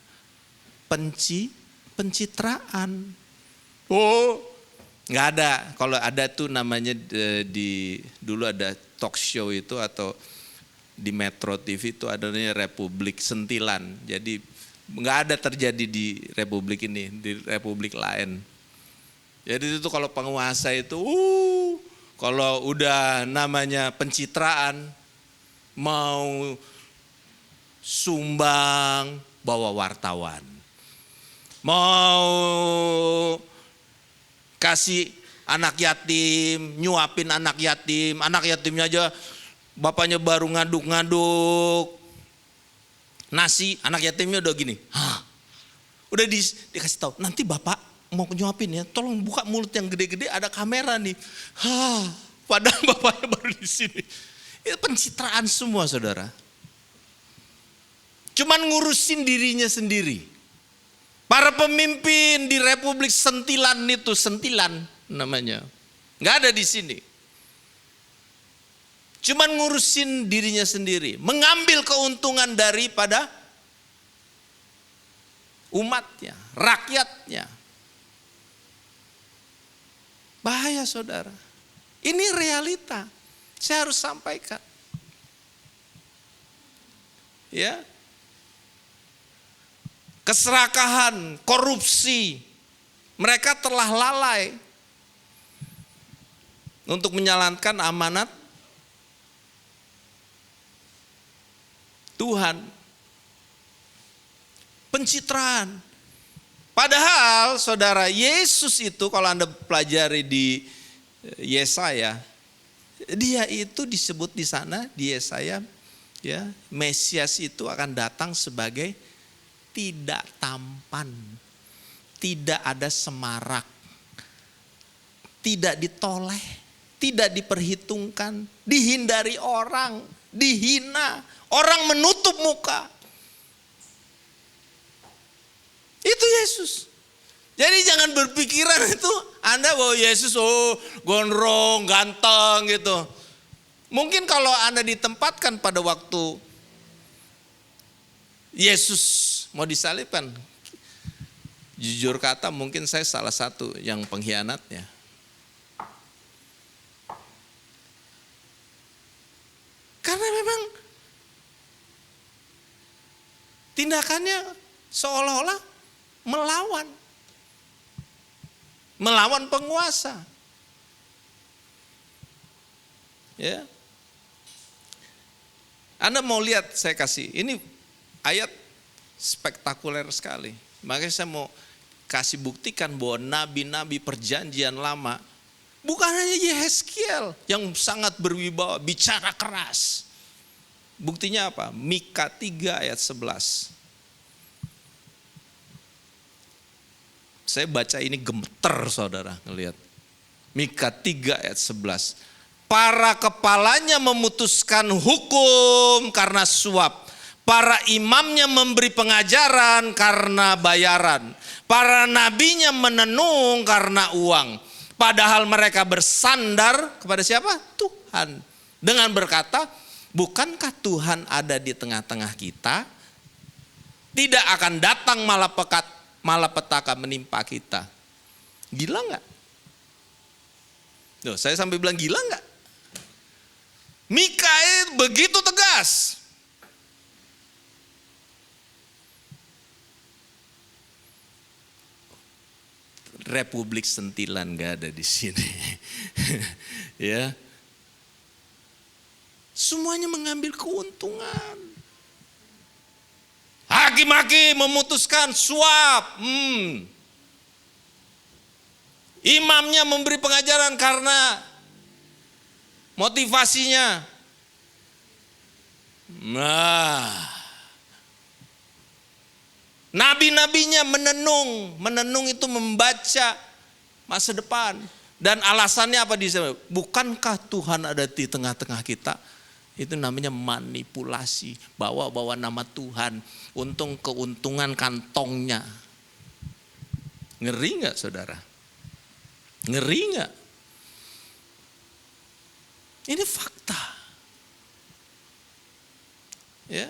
Pencitraan. Oh, nggak ada. Kalau ada tuh namanya dulu ada talk show itu atau di Metro TV itu adanya Republik Sentilan. Jadi nggak ada terjadi di Republik ini, di Republik lain. Jadi itu kalau penguasa itu, kalau udah namanya pencitraan, mau sumbang bawa wartawan. Mau kasih anak yatim, nyuapin anak yatimnya aja bapaknya baru ngaduk-ngaduk nasi, anak yatimnya udah gini. Udah dikasih tahu, nanti bapak mau nyuapin ya, tolong buka mulut yang gede-gede, ada kamera nih. Padahal bapaknya baru di sini. Itu pencitraan semua, saudara. Cuman ngurusin dirinya sendiri. Para pemimpin di Republik Sentilan itu, Sentilan namanya, nggak ada di sini. Cuman ngurusin dirinya sendiri, mengambil keuntungan daripada umatnya, rakyatnya. Bahaya, saudara. Ini realita. Saya harus sampaikan. Ya. Keserakahan, korupsi, mereka telah lalai untuk menjalankan amanat Tuhan. Pencitraan. Padahal saudara, Yesus itu kalau Anda pelajari di Yesaya, dia itu disebut di sana di Yesaya, ya, Mesias itu akan datang sebagai tidak tampan, tidak ada semarak, tidak ditoleh, tidak diperhitungkan, dihindari orang, dihina, orang menutup muka. Itu Yesus. Jadi jangan berpikiran itu Anda bahwa Yesus gondrong, ganteng gitu. Mungkin kalau Anda ditempatkan pada waktu Yesus mau disalibkan, jujur kata mungkin saya salah satu yang pengkhianatnya. Karena memang tindakannya seolah-olah melawan penguasa. Ya. Anda mau lihat, saya kasih ini ayat spektakuler sekali. Makanya saya mau kasih buktikan bahwa nabi-nabi perjanjian lama bukan hanya Yehezkiel yang sangat berwibawa, bicara keras. Buktinya apa? Mika 3 ayat 11. Saya baca ini gemeter, saudara, ngelihat. Mika 3 ayat 11. Para kepalanya memutuskan hukum karena suap. Para imamnya memberi pengajaran karena bayaran. Para nabinya menenung karena uang. Padahal mereka bersandar kepada siapa? Tuhan. Dengan berkata, bukankah Tuhan ada di tengah-tengah kita? Tidak akan datang malapetaka menimpa kita. Gila nggak? Loh, saya sampai bilang gila nggak? Mika begitu tegas. Republik Sentilan gak ada di sini. Ya. Semuanya mengambil keuntungan. Hakim-hakim memutuskan suap. Imamnya memberi pengajaran karena motivasinya. Nah, nabi-nabinya menenung itu membaca masa depan. Dan alasannya apa di sana? Bukankah Tuhan ada di tengah-tengah kita? Itu namanya manipulasi, bawa nama Tuhan, untung keuntungan kantongnya. Ngeri nggak saudara? Ngeri nggak? Ini fakta. Ya.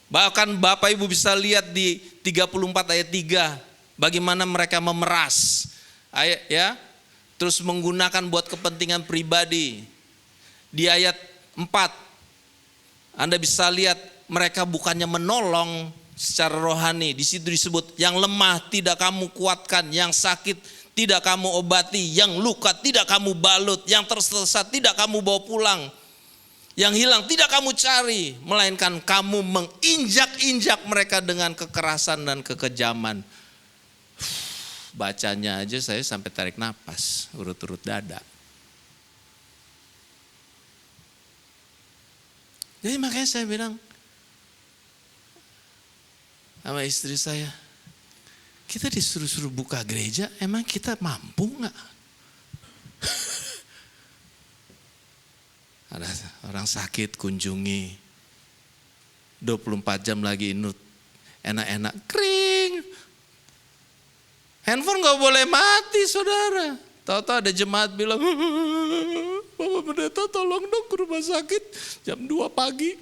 Bahkan Bapak Ibu bisa lihat di 34 ayat 3 bagaimana mereka memeras ayat ya, terus menggunakan buat kepentingan pribadi. Di ayat 4 Anda bisa lihat mereka bukannya menolong secara rohani. Di situ disebut yang lemah tidak kamu kuatkan, yang sakit tidak kamu obati, yang luka tidak kamu balut, yang tersesat tidak kamu bawa pulang, yang hilang tidak kamu cari, melainkan kamu menginjak-injak mereka dengan kekerasan dan kekejaman. Bacanya aja saya sampai tarik napas, urut-urut dada. Jadi makanya saya bilang sama istri saya, kita disuruh-suruh buka gereja, emang kita mampu gak? Ada orang sakit kunjungi, 24 jam lagi inut, enak-enak, kering. Handphone gak boleh mati saudara. Tahu-tahu ada jemaat bilang, Bapak Pendeta tolong dong ke rumah sakit jam 2 pagi.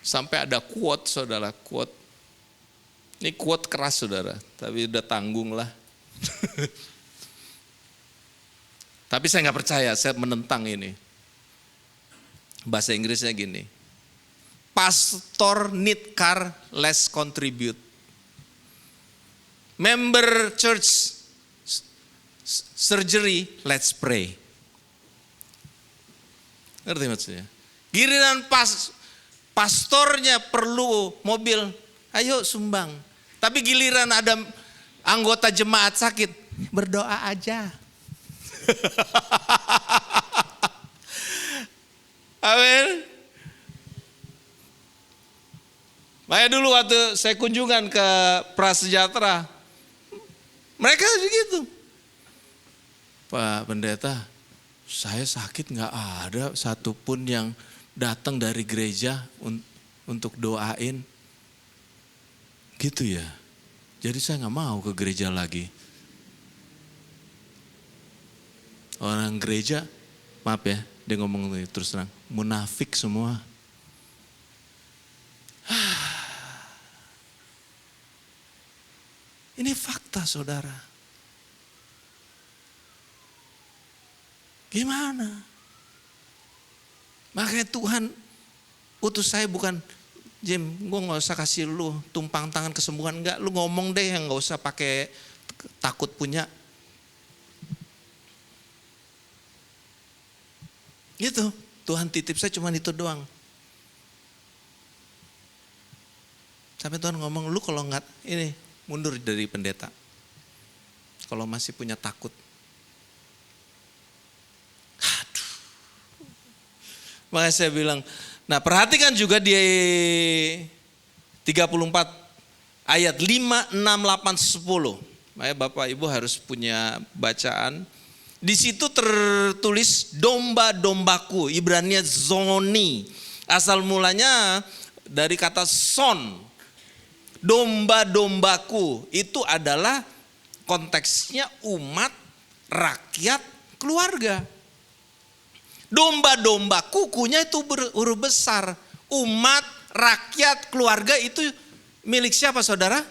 Sampai ada quote saudara, quote. Ini quote keras saudara, tapi udah tanggung lah. Tapi saya nggak percaya, saya menentang ini. Bahasa Inggrisnya gini, pastor need car, less contribute. Member church surgery, let's pray. Ngerti maksudnya? Giliran pastornya perlu mobil, ayo sumbang. Tapi giliran ada anggota jemaat sakit, berdoa aja. Amin. Makanya dulu waktu saya kunjungan ke Prasejahtera, mereka begitu. Pak Pendeta, saya sakit gak ada satupun yang datang dari gereja untuk doain. Gitu ya. Jadi saya gak mau ke gereja lagi. Orang gereja, maaf ya, dia ngomong terus terang, munafik semua. Ini fakta saudara. Gimana? Makanya Tuhan utus saya bukan, Jim, gue gak usah kasih lu tumpang tangan kesembuhan. Enggak, lu ngomong deh yang gak usah pakai takut punya. Gitu, Tuhan titip saya cuma itu doang. Sampai Tuhan ngomong, lu kalau nggak ini mundur dari pendeta. Kalau masih punya takut. Aduh. Makanya saya bilang, nah perhatikan juga di 34 ayat 5, 6, 8, 10. Makanya Bapak Ibu harus punya bacaan. Di situ tertulis domba-dombaku, Ibraninya zoni. Asal mulanya dari kata son. Domba-dombaku itu adalah konteksnya umat, rakyat, keluarga. Domba-domba kukunya itu huruf besar. Umat, rakyat, keluarga itu milik siapa saudara?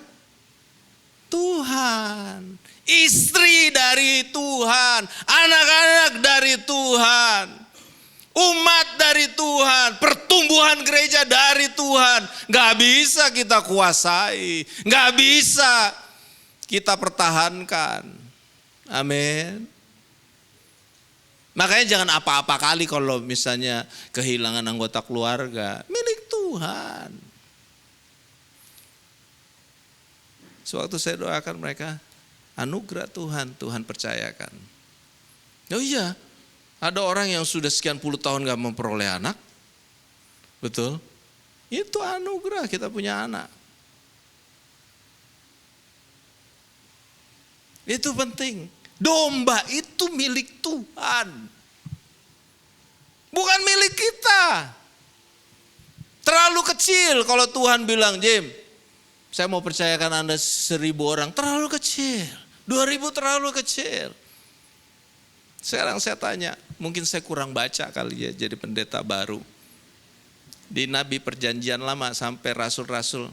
Tuhan. Istri dari Tuhan, anak-anak dari Tuhan, umat dari Tuhan, pertumbuhan gereja dari Tuhan. Gak bisa kita kuasai, gak bisa kita pertahankan. Amin. Makanya jangan apa-apa kali kalau misalnya kehilangan anggota keluarga. Milik Tuhan. Sewaktu saya doakan mereka, anugerah Tuhan, Tuhan percayakan. Oh iya, ada orang yang sudah sekian puluh tahun gak memperoleh anak. Betul? Itu anugerah kita punya anak. Itu penting. Domba itu milik Tuhan. Bukan milik kita. Terlalu kecil kalau Tuhan bilang, Jim, saya mau percayakan Anda 1.000 orang. Terlalu kecil. 2.000 terlalu kecil. Sekarang saya tanya, mungkin saya kurang baca kali ya jadi pendeta baru. Di Nabi Perjanjian Lama sampai Rasul-Rasul,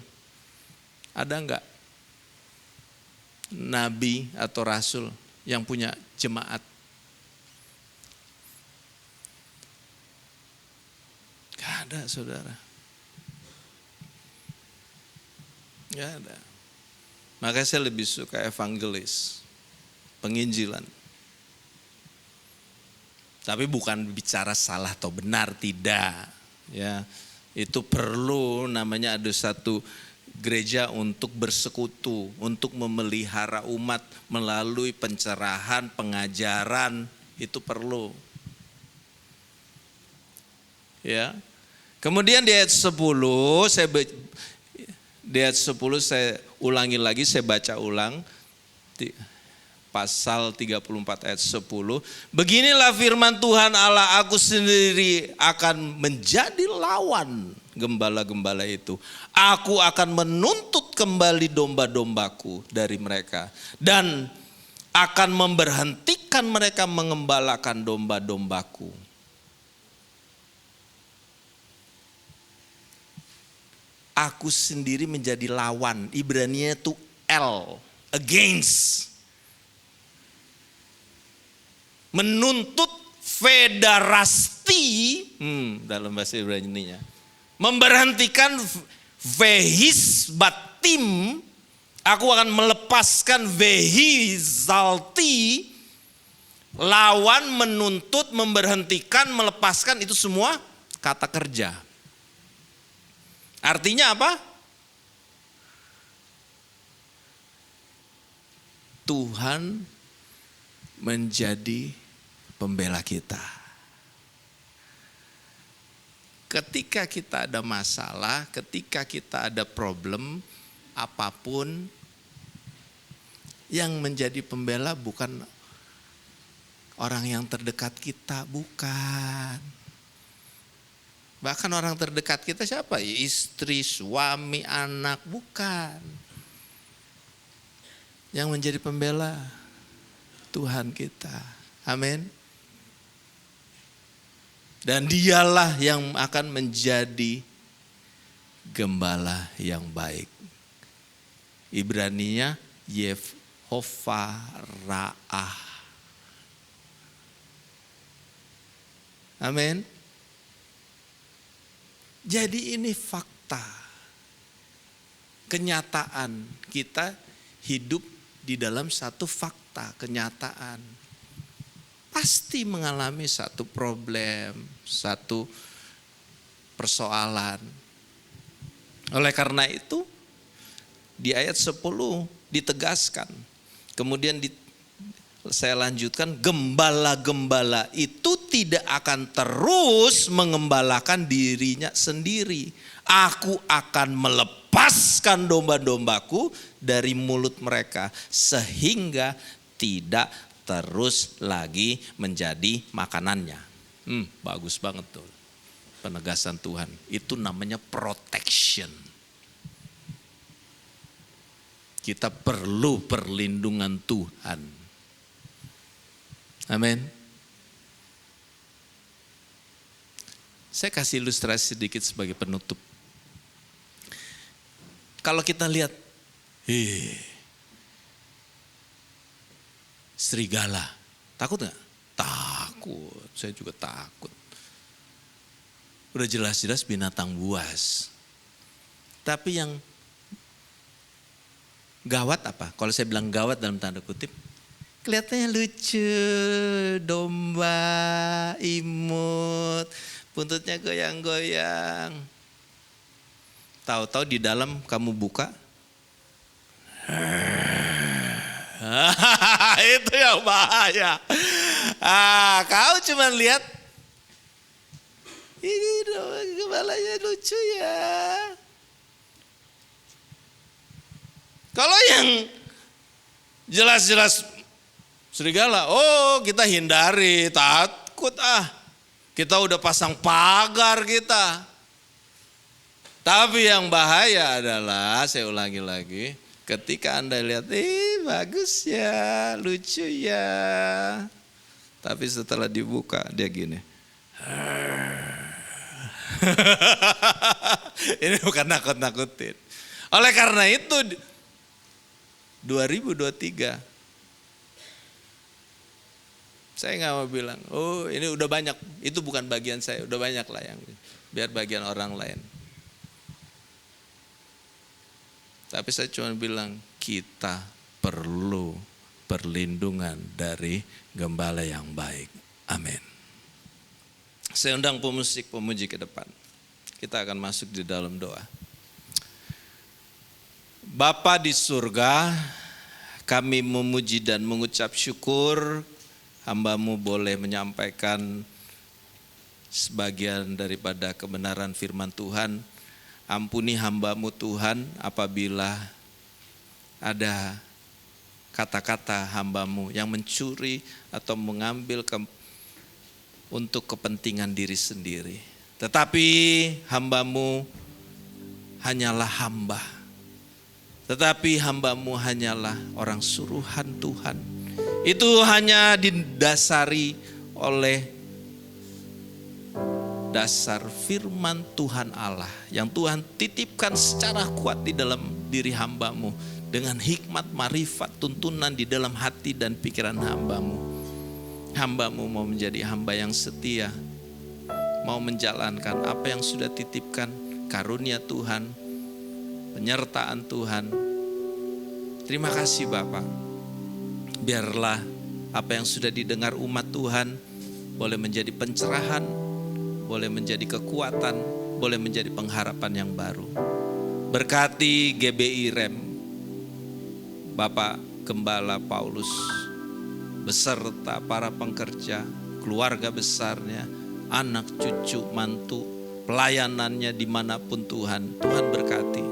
ada enggak Nabi atau Rasul yang punya jemaat? Gak ada, saudara. Gak ada. Makanya saya lebih suka evangelis, penginjilan. Tapi bukan bicara salah atau benar, tidak. Ya, itu perlu namanya ada satu gereja untuk bersekutu, untuk memelihara umat melalui pencerahan, pengajaran, itu perlu. Ya. Kemudian di ayat 10 saya ulangi lagi, saya baca ulang. Pasal 34 ayat 10. Beginilah firman Tuhan Allah, aku sendiri akan menjadi lawan gembala-gembala itu. Aku akan menuntut kembali domba-dombaku dari mereka. Dan akan memberhentikan mereka mengembalakan domba-dombaku. Aku sendiri menjadi lawan. Ibraninya itu L, against. Menuntut federasti dalam bahasa Ibrani-nya. Memberhentikan vehis batim, aku akan melepaskan vehizalti, lawan, menuntut, memberhentikan, melepaskan, itu semua kata kerja. Artinya apa? Tuhan menjadi pembela kita. Ketika kita ada masalah, ketika kita ada problem apapun, yang menjadi pembela bukan orang yang terdekat kita, bukan. Bahkan orang terdekat kita siapa? Istri, suami, anak, bukan. Yang menjadi pembela Tuhan kita. Amin. Dan dialah yang akan menjadi gembala yang baik. Ibraninya Yehovah Ra'ah. Amin. Jadi ini fakta. Kenyataan kita hidup di dalam satu fakta, kenyataan. Pasti mengalami satu problem, satu persoalan. Oleh karena itu, di ayat 10 ditegaskan. Kemudian saya lanjutkan, gembala-gembala itu tidak akan terus mengembalakan dirinya sendiri. Aku akan melepaskan domba-dombaku dari mulut mereka sehingga tidak terus lagi menjadi makanannya. Bagus banget tuh penegasan Tuhan. Itu namanya protection. Kita perlu perlindungan Tuhan. Amin. Saya kasih ilustrasi sedikit sebagai penutup. Kalau kita lihat, serigala, takut gak? Takut, saya juga takut. Udah jelas-jelas binatang buas. Tapi yang gawat apa? Kalau saya bilang gawat dalam tanda kutip, Kelihatannya lucu, domba, imut, buntutnya goyang-goyang. Tahu-tahu di dalam kamu buka. Itu yang bahaya. Kau cuma lihat, ini kepalanya lucu ya. Kalau yang jelas-jelas serigala, oh kita hindari, takut kita udah pasang pagar kita. Tapi yang bahaya adalah, saya ulangi lagi, ketika Anda lihat, bagus ya, lucu ya. Tapi setelah dibuka, dia gini. Ini bukan nakut-nakutin. Oleh karena itu, 2023, saya nggak mau bilang, oh ini udah banyak, itu bukan bagian saya, udah banyak lah yang, biar bagian orang lain. Tapi saya cuma bilang, kita perlu perlindungan dari gembala yang baik. Amin. Saya undang pemusik pemuji ke depan. Kita akan masuk di dalam doa. Bapa di surga, kami memuji dan mengucap syukur hamba-Mu boleh menyampaikan sebagian daripada kebenaran firman Tuhan. Ampuni hamba-Mu Tuhan apabila ada kata-kata hamba-Mu yang mencuri atau mengambil untuk kepentingan diri sendiri. Tetapi hamba-Mu hanyalah hamba. Tetapi hamba-Mu hanyalah orang suruhan Tuhan. Itu hanya didasari oleh dasar firman Tuhan Allah yang Tuhan titipkan secara kuat di dalam diri hamba-Mu dengan hikmat, marifat, tuntunan di dalam hati dan pikiran hamba-Mu. Hamba-Mu mau menjadi hamba yang setia, mau menjalankan apa yang sudah titipkan, karunia Tuhan, penyertaan Tuhan. Terima kasih Bapak. Biarlah apa yang sudah didengar umat Tuhan boleh menjadi pencerahan, boleh menjadi kekuatan, boleh menjadi pengharapan yang baru. Berkati GBI REM, Bapak Gembala Paulus, beserta para pekerja, keluarga besarnya, anak, cucu, mantu, pelayanannya dimanapun Tuhan berkati.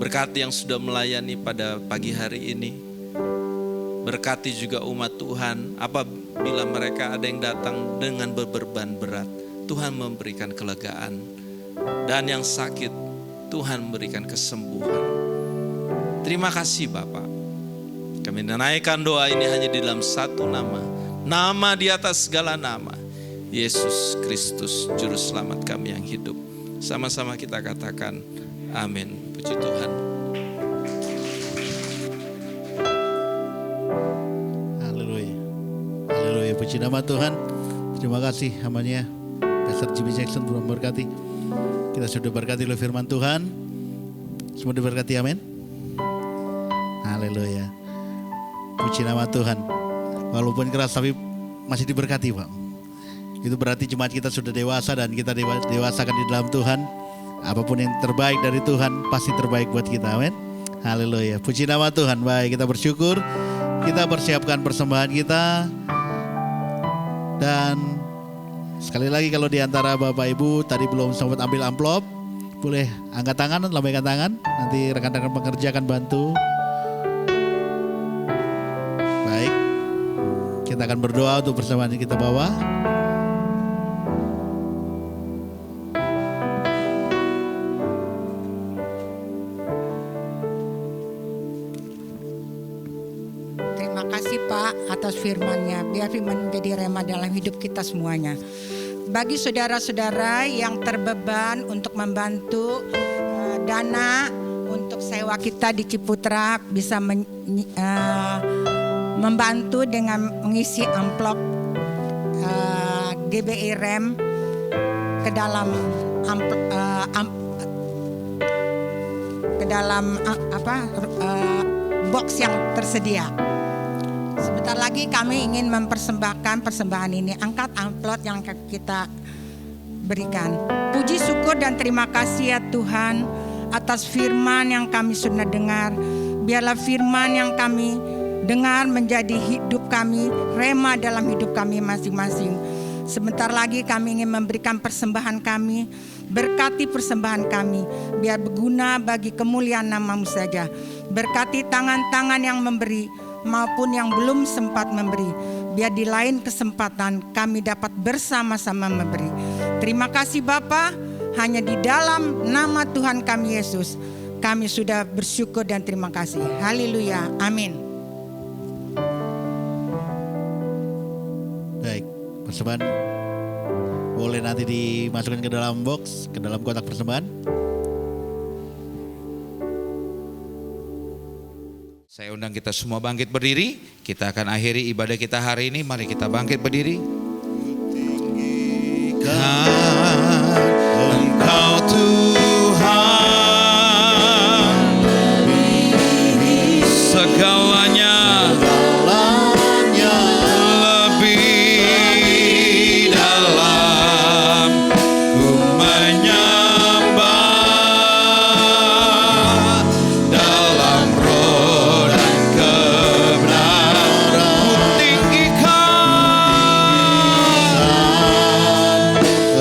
Berkati yang sudah melayani pada pagi hari ini. Berkati juga umat Tuhan, apabila mereka ada yang datang dengan beban berat, Tuhan memberikan kelegaan. Dan yang sakit, Tuhan memberikan kesembuhan. Terima kasih Bapak. Kami menaikkan doa ini hanya di dalam satu nama. Nama di atas segala nama. Yesus Kristus, Juru Selamat kami yang hidup. Sama-sama kita katakan, amin. Puji Tuhan. Haleluya. Haleluya. Puji nama Tuhan. Terima kasih hamba-Nya Pastor Jimmy Jackson, Tuhan berkati. Kita sudah berkati oleh firman Tuhan. Semua diberkati, amin. Haleluya. Puji nama Tuhan. Walaupun keras tapi masih diberkati Pak. Itu berarti jemaat kita sudah dewasa dan kita dewasakan di dalam Tuhan. Apapun yang terbaik dari Tuhan pasti terbaik buat kita, amin. Haleluya. Puji nama Tuhan. Baik, kita bersyukur. Kita persiapkan persembahan kita. Dan sekali lagi kalau di antara Bapak Ibu tadi belum sempat ambil amplop, boleh angkat tangan, lambaikan tangan. Nanti rekan-rekan pekerja akan bantu. Baik. Kita akan berdoa untuk persembahan yang kita bawa. Atas firman-Nya, biar firman menjadi rema dalam hidup kita semuanya. Bagi saudara-saudara yang terbeban untuk membantu dana untuk sewa kita di Ciputra, bisa membantu dengan mengisi amplop GBI REM ke dalam box yang tersedia. Sebentar lagi kami ingin mempersembahkan persembahan ini. Angkat amplop yang kita berikan. Puji syukur dan terima kasih ya Tuhan atas firman yang kami sudah dengar. Biarlah firman yang kami dengar menjadi hidup kami, rema dalam hidup kami masing-masing. Sebentar lagi kami ingin memberikan persembahan kami. Berkati persembahan kami, biar berguna bagi kemuliaan nama-Mu saja. Berkati tangan-tangan yang memberi maupun yang belum sempat memberi. Biar di lain kesempatan kami dapat bersama-sama memberi. Terima kasih Bapa, hanya di dalam nama Tuhan kami Yesus kami sudah bersyukur dan terima kasih. Haleluya, amin. Baik, persembahan boleh nanti dimasukkan ke dalam box, ke dalam kotak persembahan. Saya undang kita semua bangkit berdiri. Kita akan akhiri ibadah kita hari ini. Mari kita bangkit berdiri. Engkau Tuhan, Segalanya lebih dalam ku menyembah dalam roh dan kebenaran ku tinggikan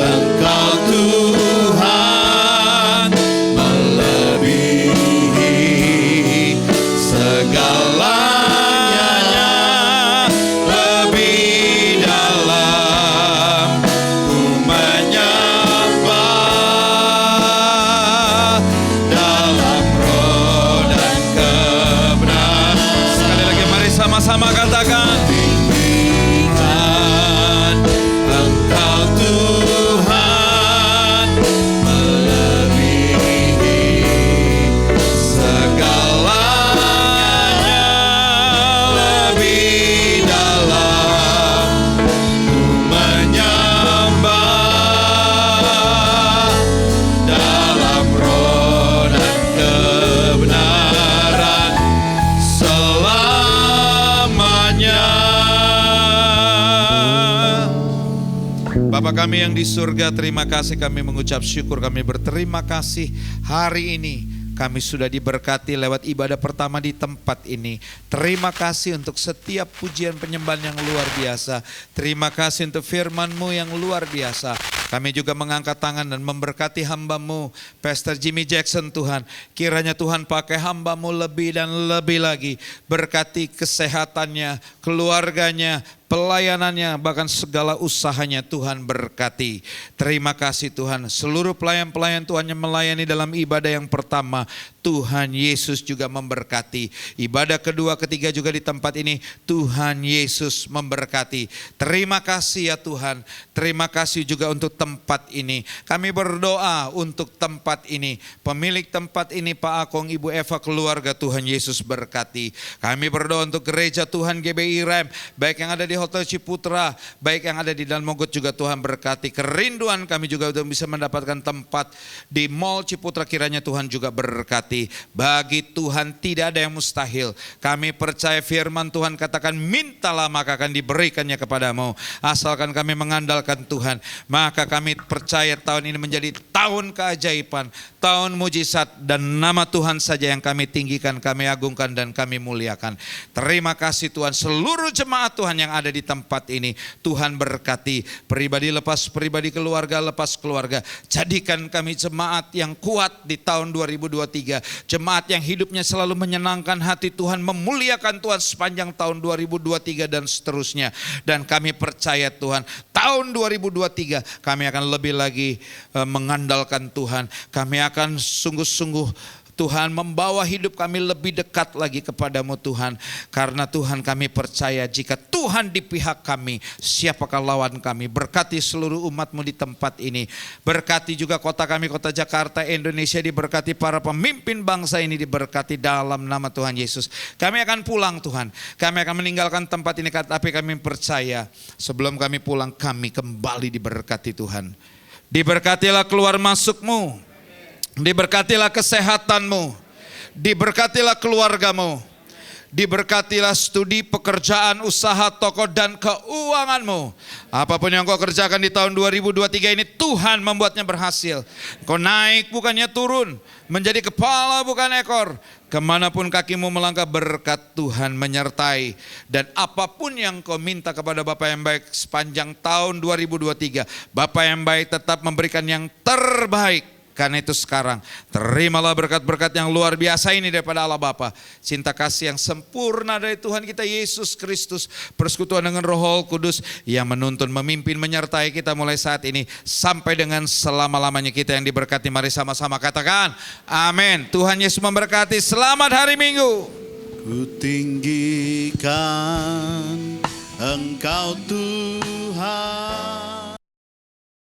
Engkau Tuhan melebihi segalanya, lebih dalam ku menyembah dalam roh dan kebenaran. sekali lagi mari sama-sama katakan. Tinggikan Engkau Tuhan melebihi segalanya, lebih dalam ku menyembah dalam roh dan kebenaran selamanya. Bapa kami yang di surga, terima kasih, kami mengucap syukur, kami berterima kasih hari ini kami sudah diberkati lewat ibadah pertama di tempat ini. Terima kasih untuk setiap pujian penyembahan yang luar biasa. Terima kasih untuk firman-Mu yang luar biasa. Kami juga mengangkat tangan dan memberkati hamba-Mu, Pastor Jimmy Jackson Tuhan. Kiranya Tuhan pakai hamba-Mu lebih dan lebih lagi. Berkati kesehatannya, keluarganya, pelayanannya, bahkan segala usahanya Tuhan berkati. Terima kasih Tuhan. Seluruh pelayan-pelayan Tuhan yang melayani dalam ibadah yang pertama, Tuhan Yesus juga memberkati. Ibadah kedua, ketiga juga di tempat ini, Tuhan Yesus memberkati. Terima kasih ya Tuhan. Terima kasih juga untuk tempat ini. Kami berdoa untuk tempat ini. Pemilik tempat ini Pak Akong, Ibu Eva, keluarga, Tuhan Yesus berkati. Kami berdoa untuk gereja Tuhan GBI Rem, baik yang ada di Hotel Ciputra, baik yang ada di Dalam Mogot juga Tuhan berkati. Kerinduan kami juga untuk bisa mendapatkan tempat di Mall Ciputra, kiranya Tuhan juga berkati. Bagi Tuhan tidak ada yang mustahil. Kami percaya firman Tuhan katakan, mintalah maka akan diberikannya kepadamu. Asalkan kami mengandalkan Tuhan, maka kami percaya tahun ini menjadi tahun keajaiban, tahun mujizat, dan nama Tuhan saja yang kami tinggikan, kami agungkan, dan kami muliakan. Terima kasih Tuhan. Seluruh jemaat Tuhan yang ada di tempat ini, Tuhan berkati. Pribadi lepas pribadi, keluarga lepas keluarga. Jadikan kami jemaat yang kuat di tahun 2023. Jemaat yang hidupnya selalu menyenangkan hati Tuhan, memuliakan Tuhan sepanjang tahun 2023 dan seterusnya. Dan kami percaya Tuhan, tahun 2023 kami akan lebih lagi mengandalkan Tuhan. Kami akan sungguh-sungguh Tuhan membawa hidup kami lebih dekat lagi kepadamu Tuhan. Karena Tuhan kami percaya jika Tuhan di pihak kami, siapakah lawan kami. Berkati seluruh umat-Mu di tempat ini. Berkati juga kota kami, kota Jakarta, Indonesia, diberkati para pemimpin bangsa ini, diberkati dalam nama Tuhan Yesus. Kami akan pulang Tuhan. Kami akan meninggalkan tempat ini, tapi kami percaya sebelum kami pulang kami kembali diberkati Tuhan. Diberkatilah keluar masuk-Mu. Diberkatilah kesehatanmu, diberkatilah keluargamu, Diberkatilah studi, pekerjaan, usaha, toko, dan keuanganmu. Apapun yang kau kerjakan di tahun 2023 ini, Tuhan membuatnya berhasil. Kau naik bukannya turun, menjadi kepala bukan ekor. Kemanapun kakimu melangkah, berkat Tuhan menyertai. Dan apapun yang kau minta kepada Bapa yang baik sepanjang tahun 2023, Bapa yang baik tetap memberikan yang terbaik. Karena itu sekarang terimalah berkat-berkat yang luar biasa ini daripada Allah Bapa. Cinta kasih yang sempurna dari Tuhan kita Yesus Kristus. Persekutuan dengan Roh Kudus yang menuntun, memimpin, menyertai kita mulai saat ini sampai dengan selama-lamanya. Kita yang diberkati, mari sama-sama katakan amin. Tuhan Yesus memberkati. Selamat hari Minggu. Ku tinggikan Engkau Tuhan.